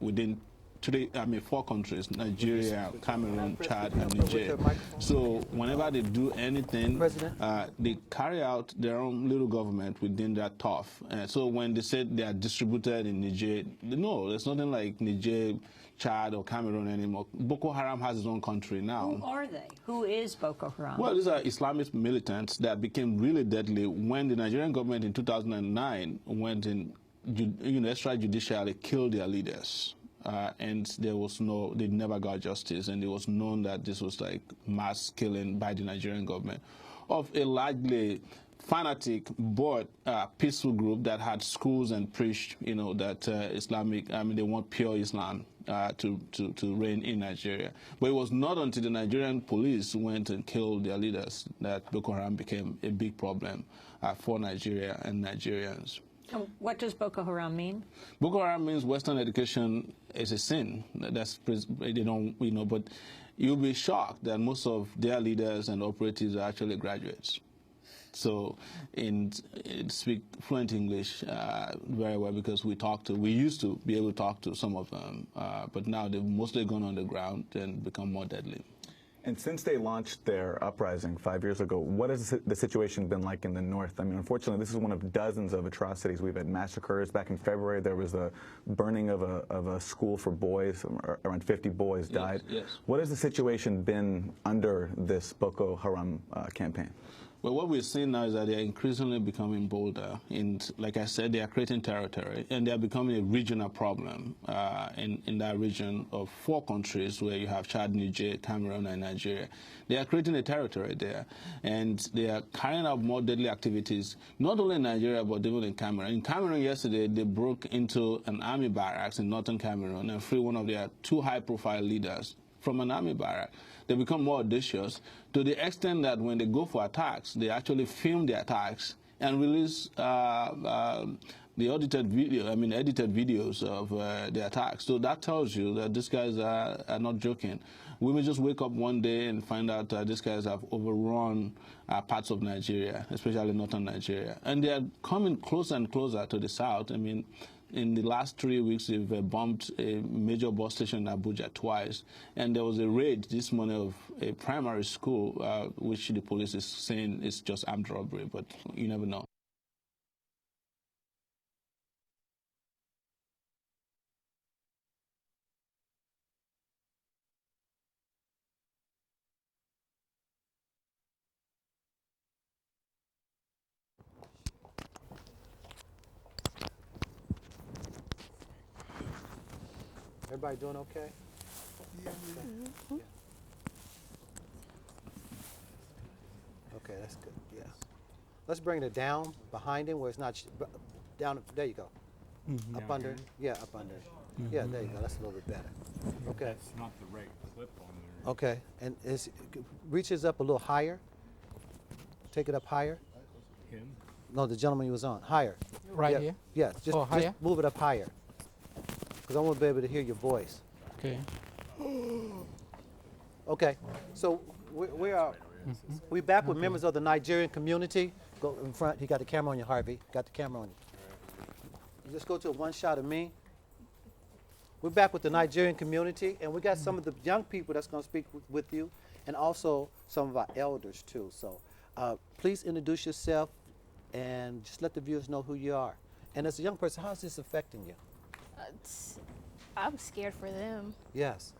[SPEAKER 9] Within 4 countries, Nigeria, Cameroon, Chad, and
[SPEAKER 1] With
[SPEAKER 9] Niger.
[SPEAKER 1] the microphone.
[SPEAKER 9] So whenever they do anything,
[SPEAKER 1] President?
[SPEAKER 9] they carry out their own little government within that turf. So when they said they are distributed in Niger, no, there's nothing like Niger, Chad, or Cameroon anymore. Boko Haram has its own country now.
[SPEAKER 10] Who are they? Who is Boko Haram?
[SPEAKER 9] Well, these are Islamist militants that became really deadly when the Nigerian government in 2009 went in, extrajudicially killed their leaders. And they never got justice, and it was known that this was like mass killing by the Nigerian government of a largely fanatic but peaceful group that had schools and preached, that they want pure Islam to reign in Nigeria. But it was not until the Nigerian police went and killed their leaders that Boko Haram became a big problem for Nigeria and Nigerians.
[SPEAKER 10] And what does Boko Haram mean?
[SPEAKER 9] Boko Haram means Western education is a sin. They don't, but you'll be shocked that most of their leaders and operatives are actually graduates. So, speak fluent English very well because we used to be able to talk to some of them, but now they've mostly gone on the ground and become more deadly.
[SPEAKER 11] And since they launched their uprising 5 years ago, what has the situation been like in the north? I mean, unfortunately, this is one of dozens of atrocities. We've had massacres. Back in February, there was a burning of a school for boys. Around 50 boys died.
[SPEAKER 9] Yes.
[SPEAKER 11] What has the situation been under this Boko Haram campaign?
[SPEAKER 9] Well, what we're seeing now is that they're increasingly becoming bolder. And like I said, they are creating territory, and they are becoming a regional problem in that region of 4 countries where you have Chad, Niger, Cameroon, and Nigeria. They are creating a territory there, and they are carrying out more deadly activities, not only in Nigeria, but even in Cameroon. In Cameroon yesterday, they broke into an army barracks in northern Cameroon and freed one of their 2 high-profile leaders from an army barrack. They become more audacious to the extent that when they go for attacks, they actually film the attacks and release the edited videos of the attacks. So that tells you that these guys are not joking. We may just wake up one day and find out that these guys have overrun parts of Nigeria, especially northern Nigeria. And they are coming closer and closer to the south. I mean, in the last 3 weeks, they've bombed a major bus station in Abuja twice. And there was a raid this morning of a primary school, which the police is saying is just armed robbery, but you never know.
[SPEAKER 1] Everybody doing okay? Yeah. Okay, that's good. Yeah. Let's bring it down behind him where it's not down. There you go. Up under. Yeah, up under. Yeah, there you go. That's a little bit better. Okay.
[SPEAKER 12] That's not the right clip on there.
[SPEAKER 1] Okay, and reaches up a little higher. Take it up higher.
[SPEAKER 12] Him?
[SPEAKER 1] No, the gentleman you was on. Higher.
[SPEAKER 13] Right here?
[SPEAKER 1] Yeah, just
[SPEAKER 13] higher?
[SPEAKER 1] move it up higher. Because I want to be able to hear your voice.
[SPEAKER 13] Okay.
[SPEAKER 1] Okay, so we're back with members of the Nigerian community. Go in front. You got the camera on you, Harvey. Got the camera on you. You just go to one shot of me. We're back with the Nigerian community, and we got some of the young people that's going to speak with you, and also some of our elders too. So please introduce yourself, and just let the viewers know who you are. And as a young person, how is this affecting you?
[SPEAKER 14] I'm scared for them.
[SPEAKER 1] Yes.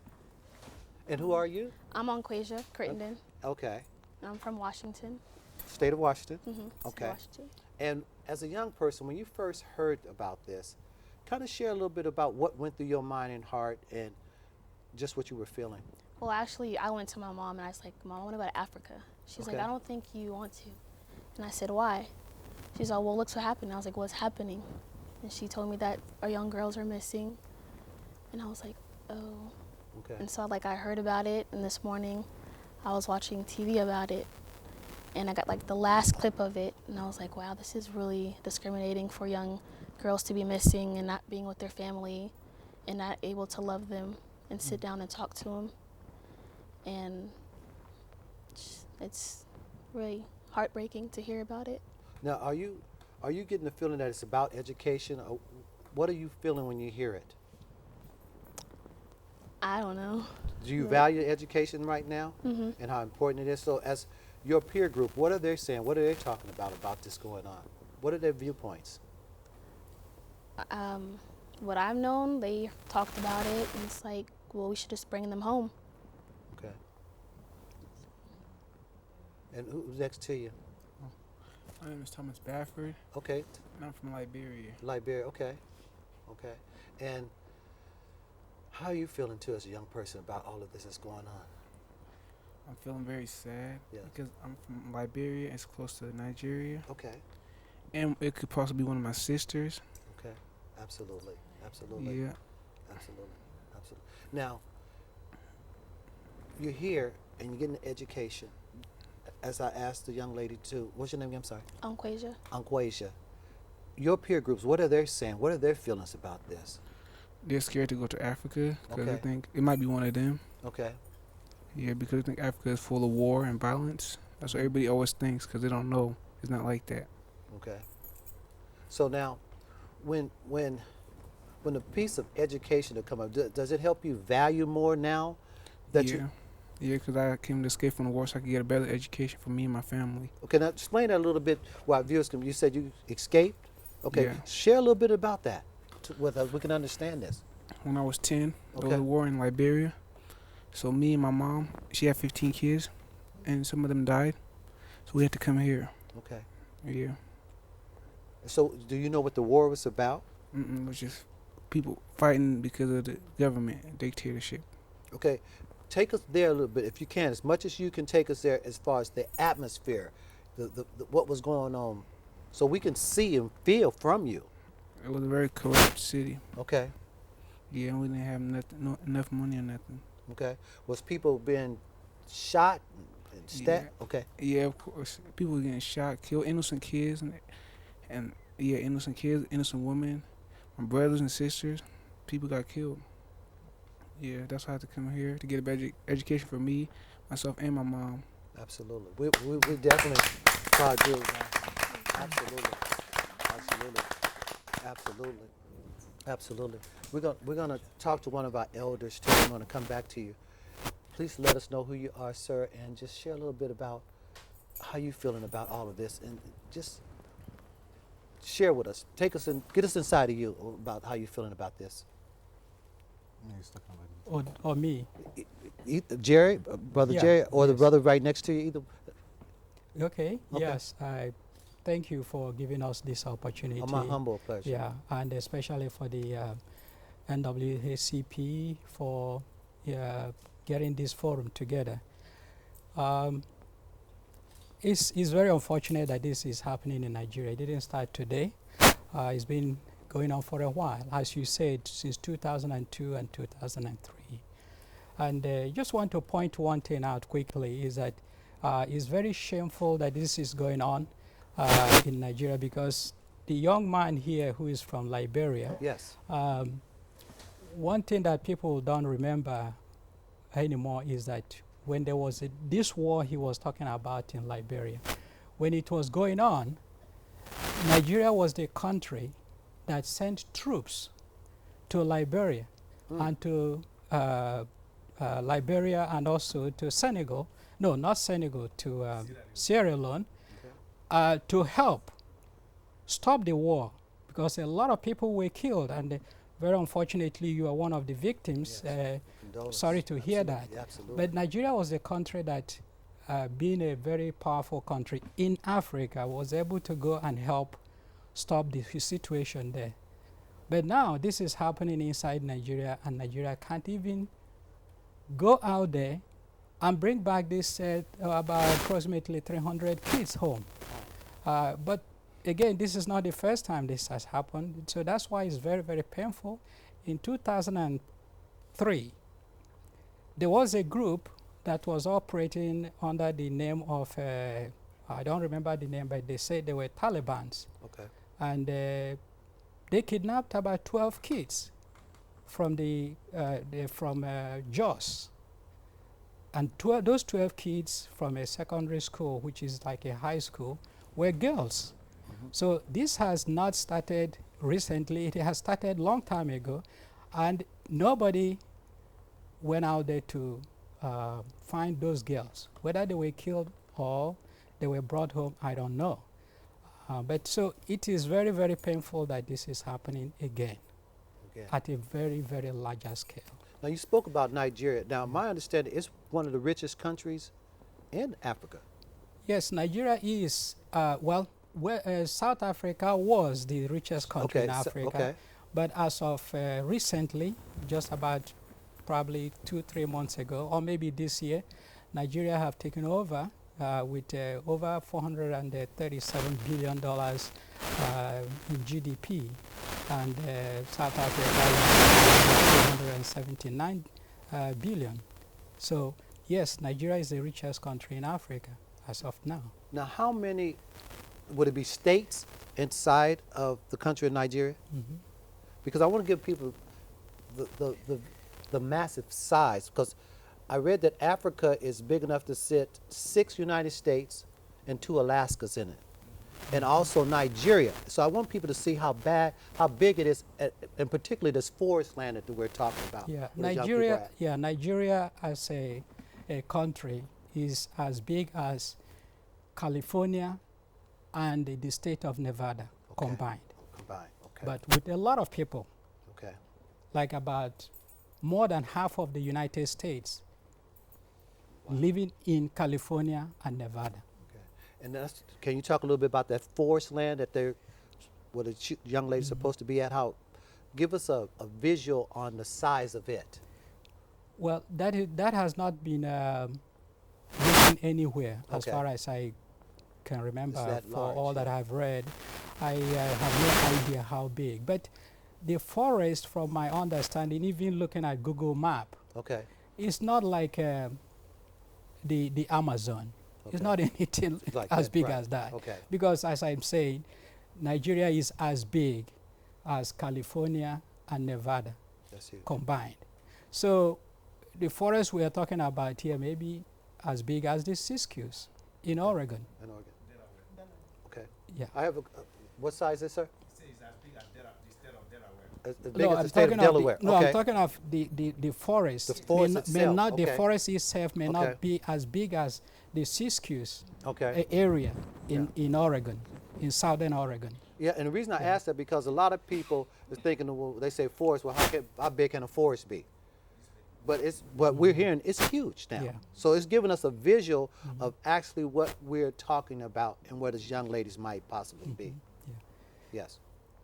[SPEAKER 1] And who are you?
[SPEAKER 14] I'm on Quasia, Crittenden.
[SPEAKER 1] Okay.
[SPEAKER 14] I'm from Washington.
[SPEAKER 1] State of Washington?
[SPEAKER 14] Mm-hmm.
[SPEAKER 1] Okay.
[SPEAKER 14] Washington.
[SPEAKER 1] And as a young person, when you first heard about this, kind of share a little bit about what went through your mind and heart and just what you were feeling.
[SPEAKER 14] Well, actually, I went to my mom and I was like, Mom, I want to go to Africa. She's like, I don't think you want to. And I said, why? She's like, well, look what happened. I was like, what's happening? And she told me that our young girls are missing. And I was like, oh.
[SPEAKER 1] Okay.
[SPEAKER 14] And so I heard about it, and this morning I was watching TV about it, and I got like the last clip of it, and I was like, wow, this is really discriminating for young girls to be missing and not being with their family and not able to love them and sit down and talk to them. And it's really heartbreaking to hear about it.
[SPEAKER 1] Now, are you getting the feeling that it's about education, or what are you feeling when you hear it?
[SPEAKER 14] I don't know.
[SPEAKER 1] Do you value education right now and how important it is? So as your peer group, what are they saying? What are they talking about this going on? What are their viewpoints?
[SPEAKER 14] What I've known, they talked about it, and it's like, well, we should just bring them home.
[SPEAKER 1] Okay. And who's next to you?
[SPEAKER 13] My name is Thomas Bafford.
[SPEAKER 1] Okay.
[SPEAKER 13] And I'm from Liberia.
[SPEAKER 1] Liberia, okay. Okay. And how are you feeling too as a young person about all of this that's going on?
[SPEAKER 13] I'm feeling very sad because I'm from Liberia. It's close to Nigeria.
[SPEAKER 1] Okay.
[SPEAKER 13] And it could possibly be one of my sisters.
[SPEAKER 1] Okay. Absolutely. Absolutely.
[SPEAKER 13] Yeah.
[SPEAKER 1] Absolutely. Absolutely. Now, you're here and you're getting an education. As I asked the young lady too, what's your name again? I'm sorry.
[SPEAKER 14] Quasia.
[SPEAKER 1] Quasia. Your peer groups, what are they saying? What are their feelings about this?
[SPEAKER 13] They're scared to go to Africa because
[SPEAKER 1] Okay.
[SPEAKER 13] I think it might be one of them.
[SPEAKER 1] Okay.
[SPEAKER 13] Yeah, because I think Africa is full of war and violence. That's what everybody always thinks because they don't know. It's not like that.
[SPEAKER 1] Okay. So now, when the piece of education to come up, does it help you value more now that you?
[SPEAKER 13] Yeah, because I came to escape from the war so I could get a better education for me and my family.
[SPEAKER 1] Okay, now explain that a little bit. While viewers can, you said you escaped. Okay,
[SPEAKER 13] Yeah.
[SPEAKER 1] share a little bit about that with us. We can understand this.
[SPEAKER 13] When I was 10, there was
[SPEAKER 1] Okay.
[SPEAKER 13] a war in Liberia. So me and my mom, she had 15 kids, and some of them died. So we had to come here.
[SPEAKER 1] Okay.
[SPEAKER 13] Yeah.
[SPEAKER 1] So, do you know what the war was about?
[SPEAKER 13] It was just people fighting because of the government dictatorship.
[SPEAKER 1] Okay, take us there a little bit, if you can, as much as you can take us there as far as the atmosphere, the what was going on, so we can see and feel from you.
[SPEAKER 13] It was a very corrupt city.
[SPEAKER 1] Okay.
[SPEAKER 13] Yeah, we didn't have enough money or nothing.
[SPEAKER 1] Okay. Was people being shot and stabbed?
[SPEAKER 13] Yeah.
[SPEAKER 1] Okay.
[SPEAKER 13] Yeah, of course. People were getting shot, killed, innocent kids, and yeah, innocent kids, innocent women, my brothers and sisters. People got killed. Yeah, that's why I had to come here to get a better education for me, myself, and my mom.
[SPEAKER 1] Absolutely. We definitely proud you. Absolutely. Absolutely. Absolutely. Absolutely. We're gonna talk to one of our elders too. I'm gonna come back to you. Please let us know who you are, sir, and just share a little bit about how you feeling about all of this, and just share with us. Take us and get us inside of you about how you feeling about this.
[SPEAKER 15] Or me?
[SPEAKER 1] Jerry, brother
[SPEAKER 15] Yeah,
[SPEAKER 1] Jerry, or the
[SPEAKER 15] yes.
[SPEAKER 1] brother right next to you, either.
[SPEAKER 15] Okay.
[SPEAKER 1] Okay.
[SPEAKER 15] Yes, I thank you for giving us this opportunity.
[SPEAKER 1] My humble pleasure.
[SPEAKER 15] Yeah, and especially for the NAACP for getting this forum together. It's very unfortunate that this is happening in Nigeria. It didn't start today. It's been going on for a while, as you said, since 2002 and 2003. And just want to point one thing out quickly is that it's very shameful that this is going on in Nigeria, because the young man here who is from Liberia,
[SPEAKER 1] yes,
[SPEAKER 15] one thing that people don't remember anymore is that when there was this war he was talking about in Liberia, when it was going on, Nigeria was the country that sent troops to Liberia and to Liberia and also to Senegal. No, not Senegal, to Sierra Leone, to help stop the war, because a lot of people were killed, and very unfortunately you are one of the victims.
[SPEAKER 1] Yes.
[SPEAKER 15] Sorry to hear that.
[SPEAKER 1] Absolutely, absolutely.
[SPEAKER 15] But Nigeria was a country that, being a very powerful country in Africa, was able to go and help stop the situation there. But now this is happening inside Nigeria, and Nigeria can't even go out there and bring back this about approximately 300 kids home. But again, this is not the first time this has happened, so that's why it's very, very painful. In 2003, there was a group that was operating under the name of, I don't remember the name, but they said they were Talibans.
[SPEAKER 1] Okay.
[SPEAKER 15] And they kidnapped about 12 kids from Jos. And those 12 kids from a secondary school, which is like a high school, were girls. So this has not started recently. It has started long time ago, and nobody went out there to find those girls. Whether they were killed or they were brought home, I don't know. But so it is very, very painful that this is happening again at a very, very larger scale.
[SPEAKER 1] Now, you spoke about Nigeria. Now, my understanding is one of the richest countries in Africa.
[SPEAKER 15] Yes, Nigeria is, South Africa was the richest country in Africa. But as of recently, just about probably 2-3 months ago, or maybe this year, Nigeria have taken over with over $437 billion in GDP, and South Africa is 279 billion. So yes, Nigeria is the richest country in Africa as of now.
[SPEAKER 1] Now, how many would it be states inside of the country of Nigeria? Because I want to give people the massive size, because I read that Africa is big enough to sit 6 United States and 2 Alaskas in it. and also Nigeria. So I want people to see how big it is, and particularly this forest land that we're talking about.
[SPEAKER 15] Yeah,
[SPEAKER 1] where the young people are at.
[SPEAKER 15] Nigeria as a country is as big as California and the state of Nevada combined.
[SPEAKER 1] Combined, okay.
[SPEAKER 15] But with a lot of people.
[SPEAKER 1] Okay.
[SPEAKER 15] Like about more than half of the United States living in California and Nevada.
[SPEAKER 1] Okay. And can you talk a little bit about that forest land that where the young lady's supposed to be at? Give us a visual on the size of it.
[SPEAKER 15] Well, that has not been written anywhere as far as I can remember. For all that I've read, I have no idea how big. But the forest, from my understanding, even looking at Google Map, it's not like the Amazon. It's not anything
[SPEAKER 1] like
[SPEAKER 15] as
[SPEAKER 1] that,
[SPEAKER 15] big
[SPEAKER 1] right.
[SPEAKER 15] as that.
[SPEAKER 1] Okay.
[SPEAKER 15] Because as I'm saying, Nigeria is as big as California and Nevada combined. So the forest we are talking about here may be as big as the Siskiyous in Oregon.
[SPEAKER 1] In Oregon. Okay.
[SPEAKER 15] Yeah.
[SPEAKER 1] I have what size is it, sir?
[SPEAKER 6] It says as big as the state of Delaware.
[SPEAKER 1] As big as the state of Delaware.
[SPEAKER 15] I'm talking of the forest.
[SPEAKER 1] The forest itself.
[SPEAKER 15] The forest itself may not be as big as the Siskiyous area in Oregon, in southern Oregon.
[SPEAKER 1] Yeah, and the reason I ask that because a lot of people are thinking, well, they say forest. Well, how big can a forest be? But what we're hearing, it's huge now.
[SPEAKER 15] Yeah.
[SPEAKER 1] So it's giving us a visual of actually what we're talking about and where these young ladies might possibly be.
[SPEAKER 15] Yeah.
[SPEAKER 1] Yes.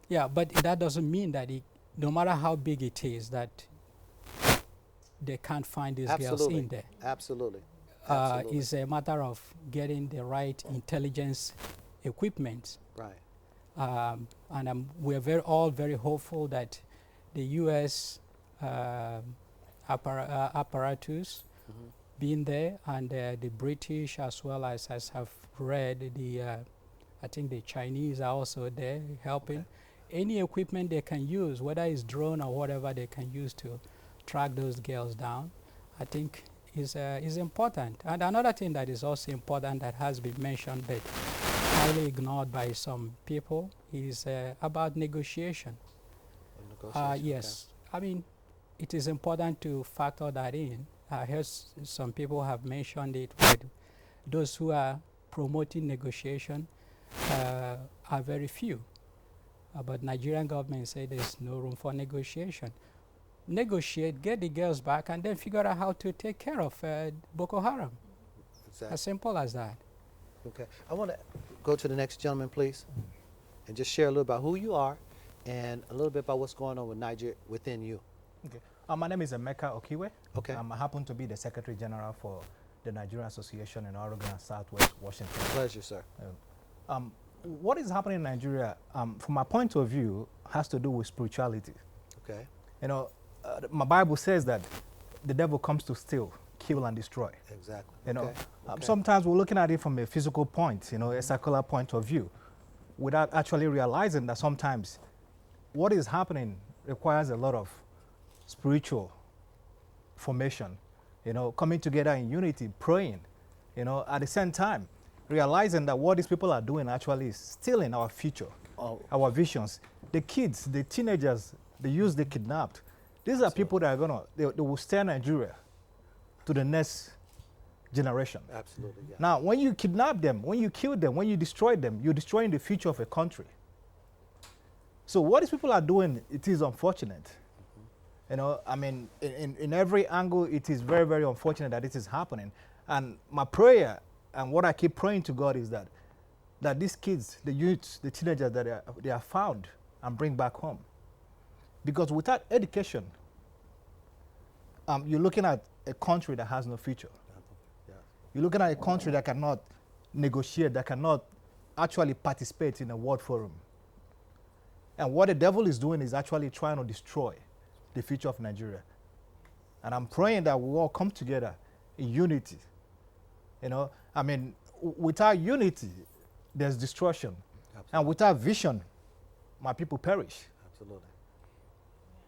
[SPEAKER 15] Yeah, but that doesn't mean that no matter how big it is, that they can't find these girls in there.
[SPEAKER 1] Absolutely.
[SPEAKER 15] It's a matter of getting the right intelligence equipment.
[SPEAKER 1] Right.
[SPEAKER 15] And we're all very hopeful that the U.S. Apparatus being there, and the British, as well as have read, I think the Chinese are also there helping. Any equipment they can use, whether it's drone or whatever they can use to track those girls down, I think is important. And another thing that is also important that has been mentioned but highly ignored by some people is about negotiation. Yes. I mean, it is important to factor that in. I heard some people have mentioned it, but those who are promoting negotiation are very few. But Nigerian government say there's no room for negotiation. Negotiate, get the girls back, and then figure out how to take care of Boko Haram.
[SPEAKER 1] Exactly.
[SPEAKER 15] As simple as that.
[SPEAKER 1] Okay. I want to go to the next gentleman, please, and just share a little about who you are and a little bit about what's going on with Nigeria within you.
[SPEAKER 16] Okay. My name is Emeka Okiwe.
[SPEAKER 1] Okay.
[SPEAKER 16] I happen to be the Secretary General for the Nigerian Association in Oregon and Southwest Washington.
[SPEAKER 1] Pleasure, sir.
[SPEAKER 16] What is happening in Nigeria, from my point of view, has to do with spirituality.
[SPEAKER 1] Okay.
[SPEAKER 16] You know, my Bible says that the devil comes to steal, kill, and destroy.
[SPEAKER 1] Exactly.
[SPEAKER 16] You know, sometimes we're looking at it from a physical point, you know, a secular point of view, without actually realizing that sometimes what is happening requires a lot of spiritual formation, you know, coming together in unity, praying, you know, at the same time, realizing that what these people are doing actually is stealing our future, our visions. The kids, the teenagers, the youth they kidnapped, these are people that are they will steer Nigeria to the next generation.
[SPEAKER 1] Absolutely, yeah.
[SPEAKER 16] Now, when you kidnap them, when you kill them, when you destroy them, you're destroying the future of a country. So what these people are doing, it is unfortunate. You know, I mean, in every angle, it is very, very unfortunate that this is happening. And my prayer and what I keep praying to God is that these kids, the youths, the teenagers, that they are found and bring back home. Because without education, you're looking at a country that has no future.
[SPEAKER 1] Yeah.
[SPEAKER 16] You're looking at a country that cannot negotiate, that cannot actually participate in a world forum. And what the devil is doing is actually trying to destroy the future of Nigeria. And I'm praying that we all come together in unity. You know, I mean, without unity, there's destruction. Absolutely. And without vision, my people perish.
[SPEAKER 1] Absolutely.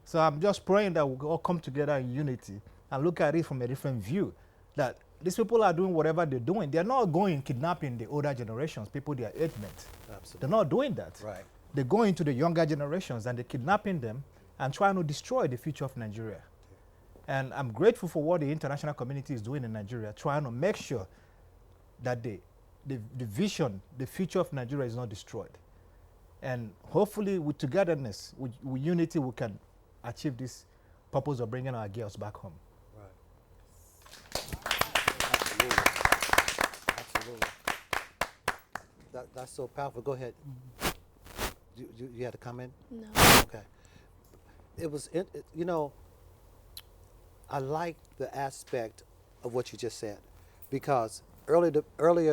[SPEAKER 16] So I'm just praying that we all come together in unity and look at it from a different view, that these people are doing whatever they're doing. They're not going kidnapping the older generations, people their age mates.
[SPEAKER 1] Absolutely.
[SPEAKER 16] They're not doing that.
[SPEAKER 1] Right.
[SPEAKER 16] They're going to the younger generations and they're kidnapping them and trying to destroy the future of Nigeria. And I'm grateful for what the international community is doing in Nigeria, trying to make sure that the vision, the future of Nigeria is not destroyed. And hopefully with togetherness, with unity, we can achieve this purpose of bringing our girls back home.
[SPEAKER 1] Absolutely. Absolutely. That's so powerful. Go ahead. You had to comment?
[SPEAKER 14] No.
[SPEAKER 1] Okay. It was, you know, I like the aspect of what you just said, because earlier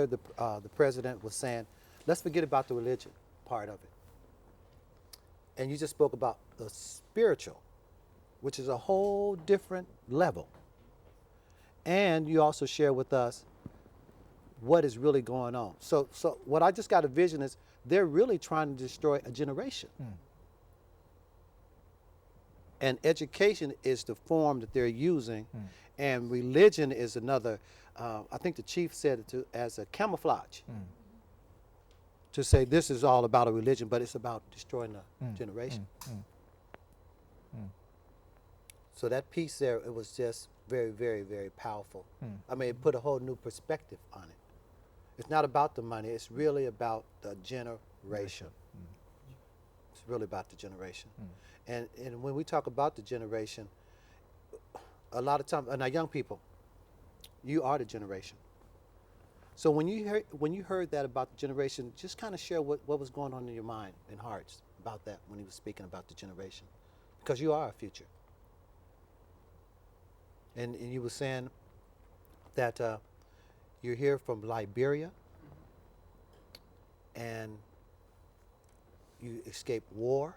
[SPEAKER 1] the president was saying, let's forget about the religion part of it. And you just spoke about the spiritual, which is a whole different level. And you also share with us what is really going on. So what I just got a vision is they're really trying to destroy a generation. And education is the form that they're using, and religion is another. I think the chief said it as a camouflage. To say this is all about a religion, but it's about destroying a generation. So that piece there, it was just very, very, very powerful. I mean, it put a whole new perspective on it. It's not about the money, it's really about the generation. It's really about the generation. And when we talk about the generation, a lot of times, now young people, you are the generation. So when you heard that about the generation, just kind of share what was going on in your mind and hearts about that when he was speaking about the generation, because you are our future. And you were saying that you're here from Liberia, and you escaped war,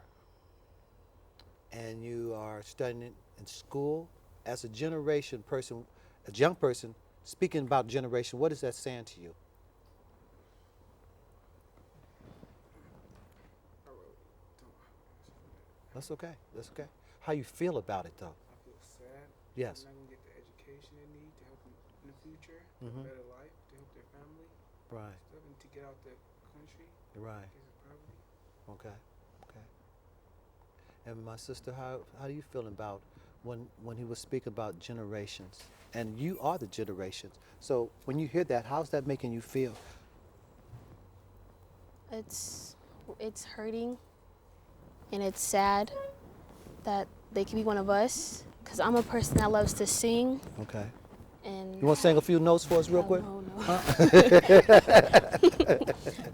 [SPEAKER 1] and you are studying in school as a generation person, a young person. Speaking about generation, what is that saying to you? That's okay. That's okay. How you feel about it, though?
[SPEAKER 13] I feel sad.
[SPEAKER 1] Yes.
[SPEAKER 13] They're not going to get the education they need to help them in the future, a better life, to help their family.
[SPEAKER 1] Right.
[SPEAKER 13] Stuff, and to get out the country.
[SPEAKER 1] Right.
[SPEAKER 13] Because of poverty.
[SPEAKER 1] Okay. Okay. And my sister, how do you feel about when he was speaking about generations? And you are the generations. So when you hear that, how's that making you feel?
[SPEAKER 14] It's hurting, and it's sad that they can be one of us, because I'm a person that loves to sing.
[SPEAKER 1] Okay.
[SPEAKER 14] And
[SPEAKER 1] you want to sing a few notes for us real quick?
[SPEAKER 14] No.
[SPEAKER 1] Huh?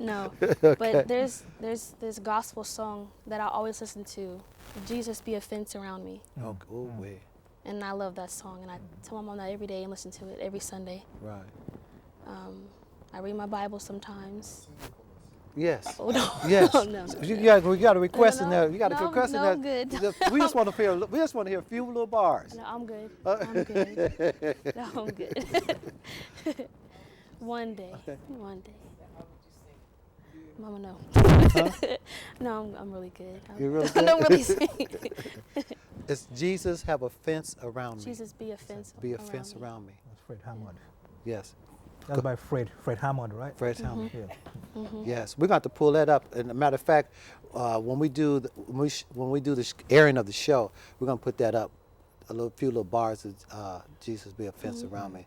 [SPEAKER 14] No.
[SPEAKER 1] Okay.
[SPEAKER 14] But there's this gospel song that I always listen to, Jesus Be a Fence Around Me.
[SPEAKER 1] Oh, wait.
[SPEAKER 14] And I love that song, and I tell my mom that every day and listen to it every Sunday.
[SPEAKER 1] Right.
[SPEAKER 14] I read my Bible sometimes.
[SPEAKER 1] Yes.
[SPEAKER 14] Oh, no.
[SPEAKER 1] Yes.
[SPEAKER 14] No.
[SPEAKER 1] We got a request in there. You got a request in there.
[SPEAKER 14] I'm good.
[SPEAKER 1] We just want to hear. We just want to hear a few little bars.
[SPEAKER 14] No, I'm good. I'm good. No, I'm good. One day. One day. Mama, no.
[SPEAKER 1] Huh?
[SPEAKER 14] No, I'm really good.
[SPEAKER 1] You're really
[SPEAKER 14] I
[SPEAKER 1] good?
[SPEAKER 14] don't really sing.
[SPEAKER 1] It's Jesus have a fence around me.
[SPEAKER 14] Jesus be a fence.
[SPEAKER 1] Be a fence around me.
[SPEAKER 16] That's Fred Hammond.
[SPEAKER 1] Yes.
[SPEAKER 16] That's by Fred Hammond, right?
[SPEAKER 1] Fred Hammond.
[SPEAKER 16] Yeah.
[SPEAKER 1] Yes, we're going to pull that up. And a matter of fact, when we do the airing of the show, we're going to put that up. Few little bars of Jesus be a fence around me.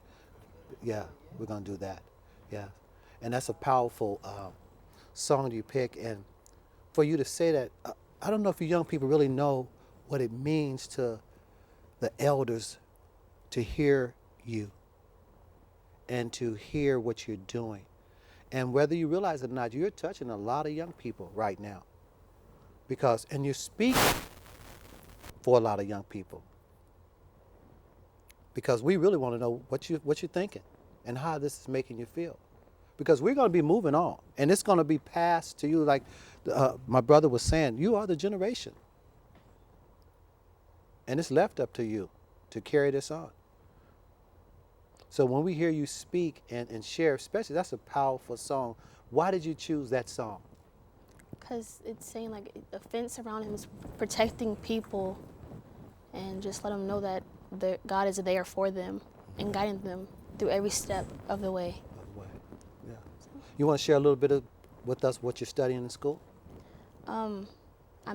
[SPEAKER 1] Yeah, we're going to do that. Yeah, and that's a powerful song you pick. And for you to say that, I don't know if you young people really know what it means to the elders to hear you and to hear what you're doing. And whether you realize it or not, you're touching a lot of young people right now. And you're speaking for a lot of young people. Because we really want to know what you're thinking and how this is making you feel. Because we're going to be moving on, and it's going to be passed to you like my brother was saying, you are the generation. And it's left up to you to carry this on. So when we hear you speak and share, especially, that's a powerful song. Why did you choose that song?
[SPEAKER 14] Because it's saying like a fence around him is protecting people, and just let them know that God is there for them and guiding them through every step of the way.
[SPEAKER 1] Yeah. You want to share a little bit with us what you're studying in school?
[SPEAKER 14] I'm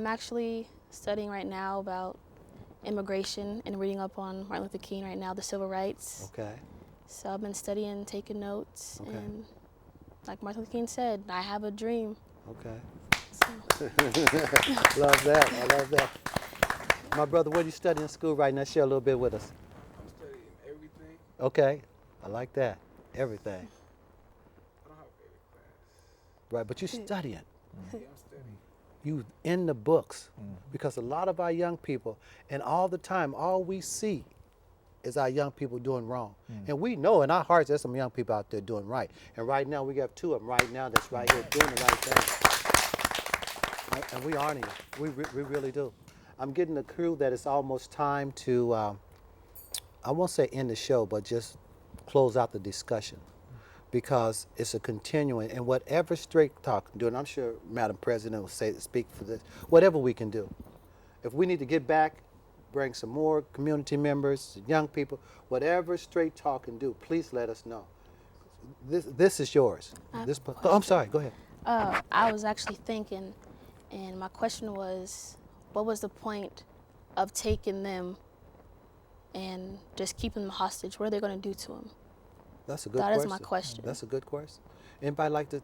[SPEAKER 14] actually studying right now about immigration and reading up on Martin Luther King right now, the civil rights.
[SPEAKER 1] Okay.
[SPEAKER 14] So I've been studying, taking notes,
[SPEAKER 1] Okay.
[SPEAKER 14] and like Martin Luther King said, I have a dream.
[SPEAKER 1] Okay. Love that. I love that. My brother, what are you studying in school right now? Share a little bit with us.
[SPEAKER 13] I'm studying everything.
[SPEAKER 1] Okay. I like that. Everything.
[SPEAKER 13] I don't have a favorite class.
[SPEAKER 1] Right, but you're studying.
[SPEAKER 13] Yeah, I'm studying.
[SPEAKER 1] You in the books. Because a lot of our young people, and all the time, all we see is our young people doing wrong. And we know in our hearts there's some young people out there doing right. And right now we got two of them right now that's right here doing the right thing. And we honor you. We really do. I'm getting the clue that it's almost time to, I won't say end the show, but just close out the discussion. Because it's a continuing, and whatever Straight Talk can do, and I'm sure Madam President will speak for this, whatever we can do. If we need to get back, bring some more community members, young people, whatever Straight Talk can do, please let us know. This is yours. I'm sorry, go ahead.
[SPEAKER 14] I was actually thinking, and my question was, what was the point of taking them and just keeping them hostage? What are they going to do to them?
[SPEAKER 1] That's a good
[SPEAKER 14] question.
[SPEAKER 1] question.
[SPEAKER 14] That is my question.
[SPEAKER 1] That's a good question. Anybody like to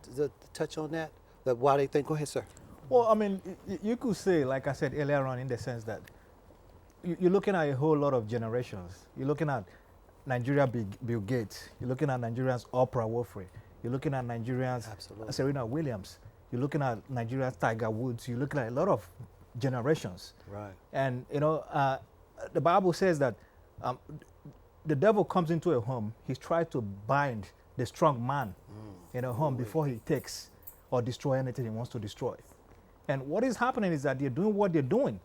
[SPEAKER 1] touch on that? That why they think? Go ahead, sir.
[SPEAKER 16] Well, I mean, you could say, like I said earlier on, in the sense that you're looking at a whole lot of generations. You're looking at Nigeria Bill Gates. You're looking at Nigerians Oprah Winfrey. You're looking at Nigerians Serena Williams. You're looking at Nigerians Tiger Woods. You're looking at a lot of generations.
[SPEAKER 1] Right.
[SPEAKER 16] And, you know, the Bible says that the devil comes into a home, he's trying to bind the strong man in a home before he takes or destroy anything he wants to destroy. And what is happening is that they're doing what they're doing,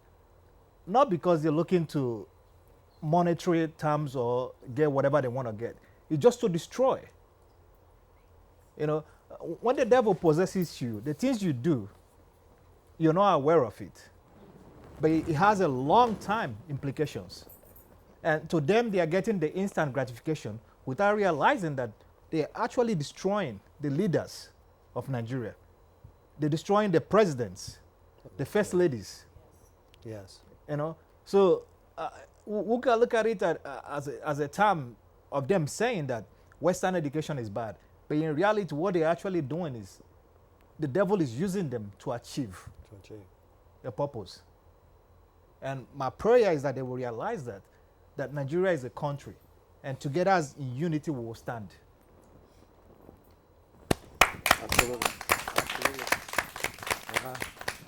[SPEAKER 16] not because they're looking to monetary terms or get whatever they want to get. It's just to destroy. You know, when the devil possesses you, the things you do, you're not aware of it. But it has a long time implications. And to them, they are getting the instant gratification without realizing that they are actually destroying the leaders of Nigeria. They're destroying the presidents, the first ladies.
[SPEAKER 1] Yes.
[SPEAKER 16] You know, so we can look at it as a term of them saying that Western education is bad. But in reality, what they're actually doing is the devil is using them to achieve a purpose. And my prayer is that they will realize that Nigeria is a country, and together as in unity we will stand.
[SPEAKER 1] Absolutely. Absolutely.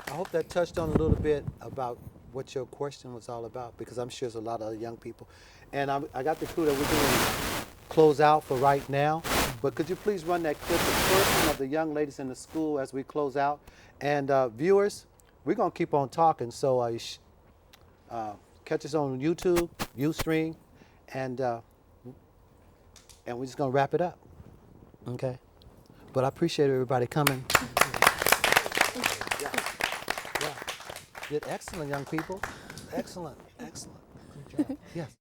[SPEAKER 1] I hope that touched on a little bit about what your question was all about, because I'm sure there's a lot of other young people. And I got the clue that we're going to close out for right now. But could you please run that clip, the first one of the young ladies in the school as we close out? And viewers, we're going to keep on talking. So catch us on YouTube, Ustream, and we're just going to wrap it up. Okay? But I appreciate everybody coming. Yeah. Did excellent, young people. Excellent. Excellent. Good job. Yes.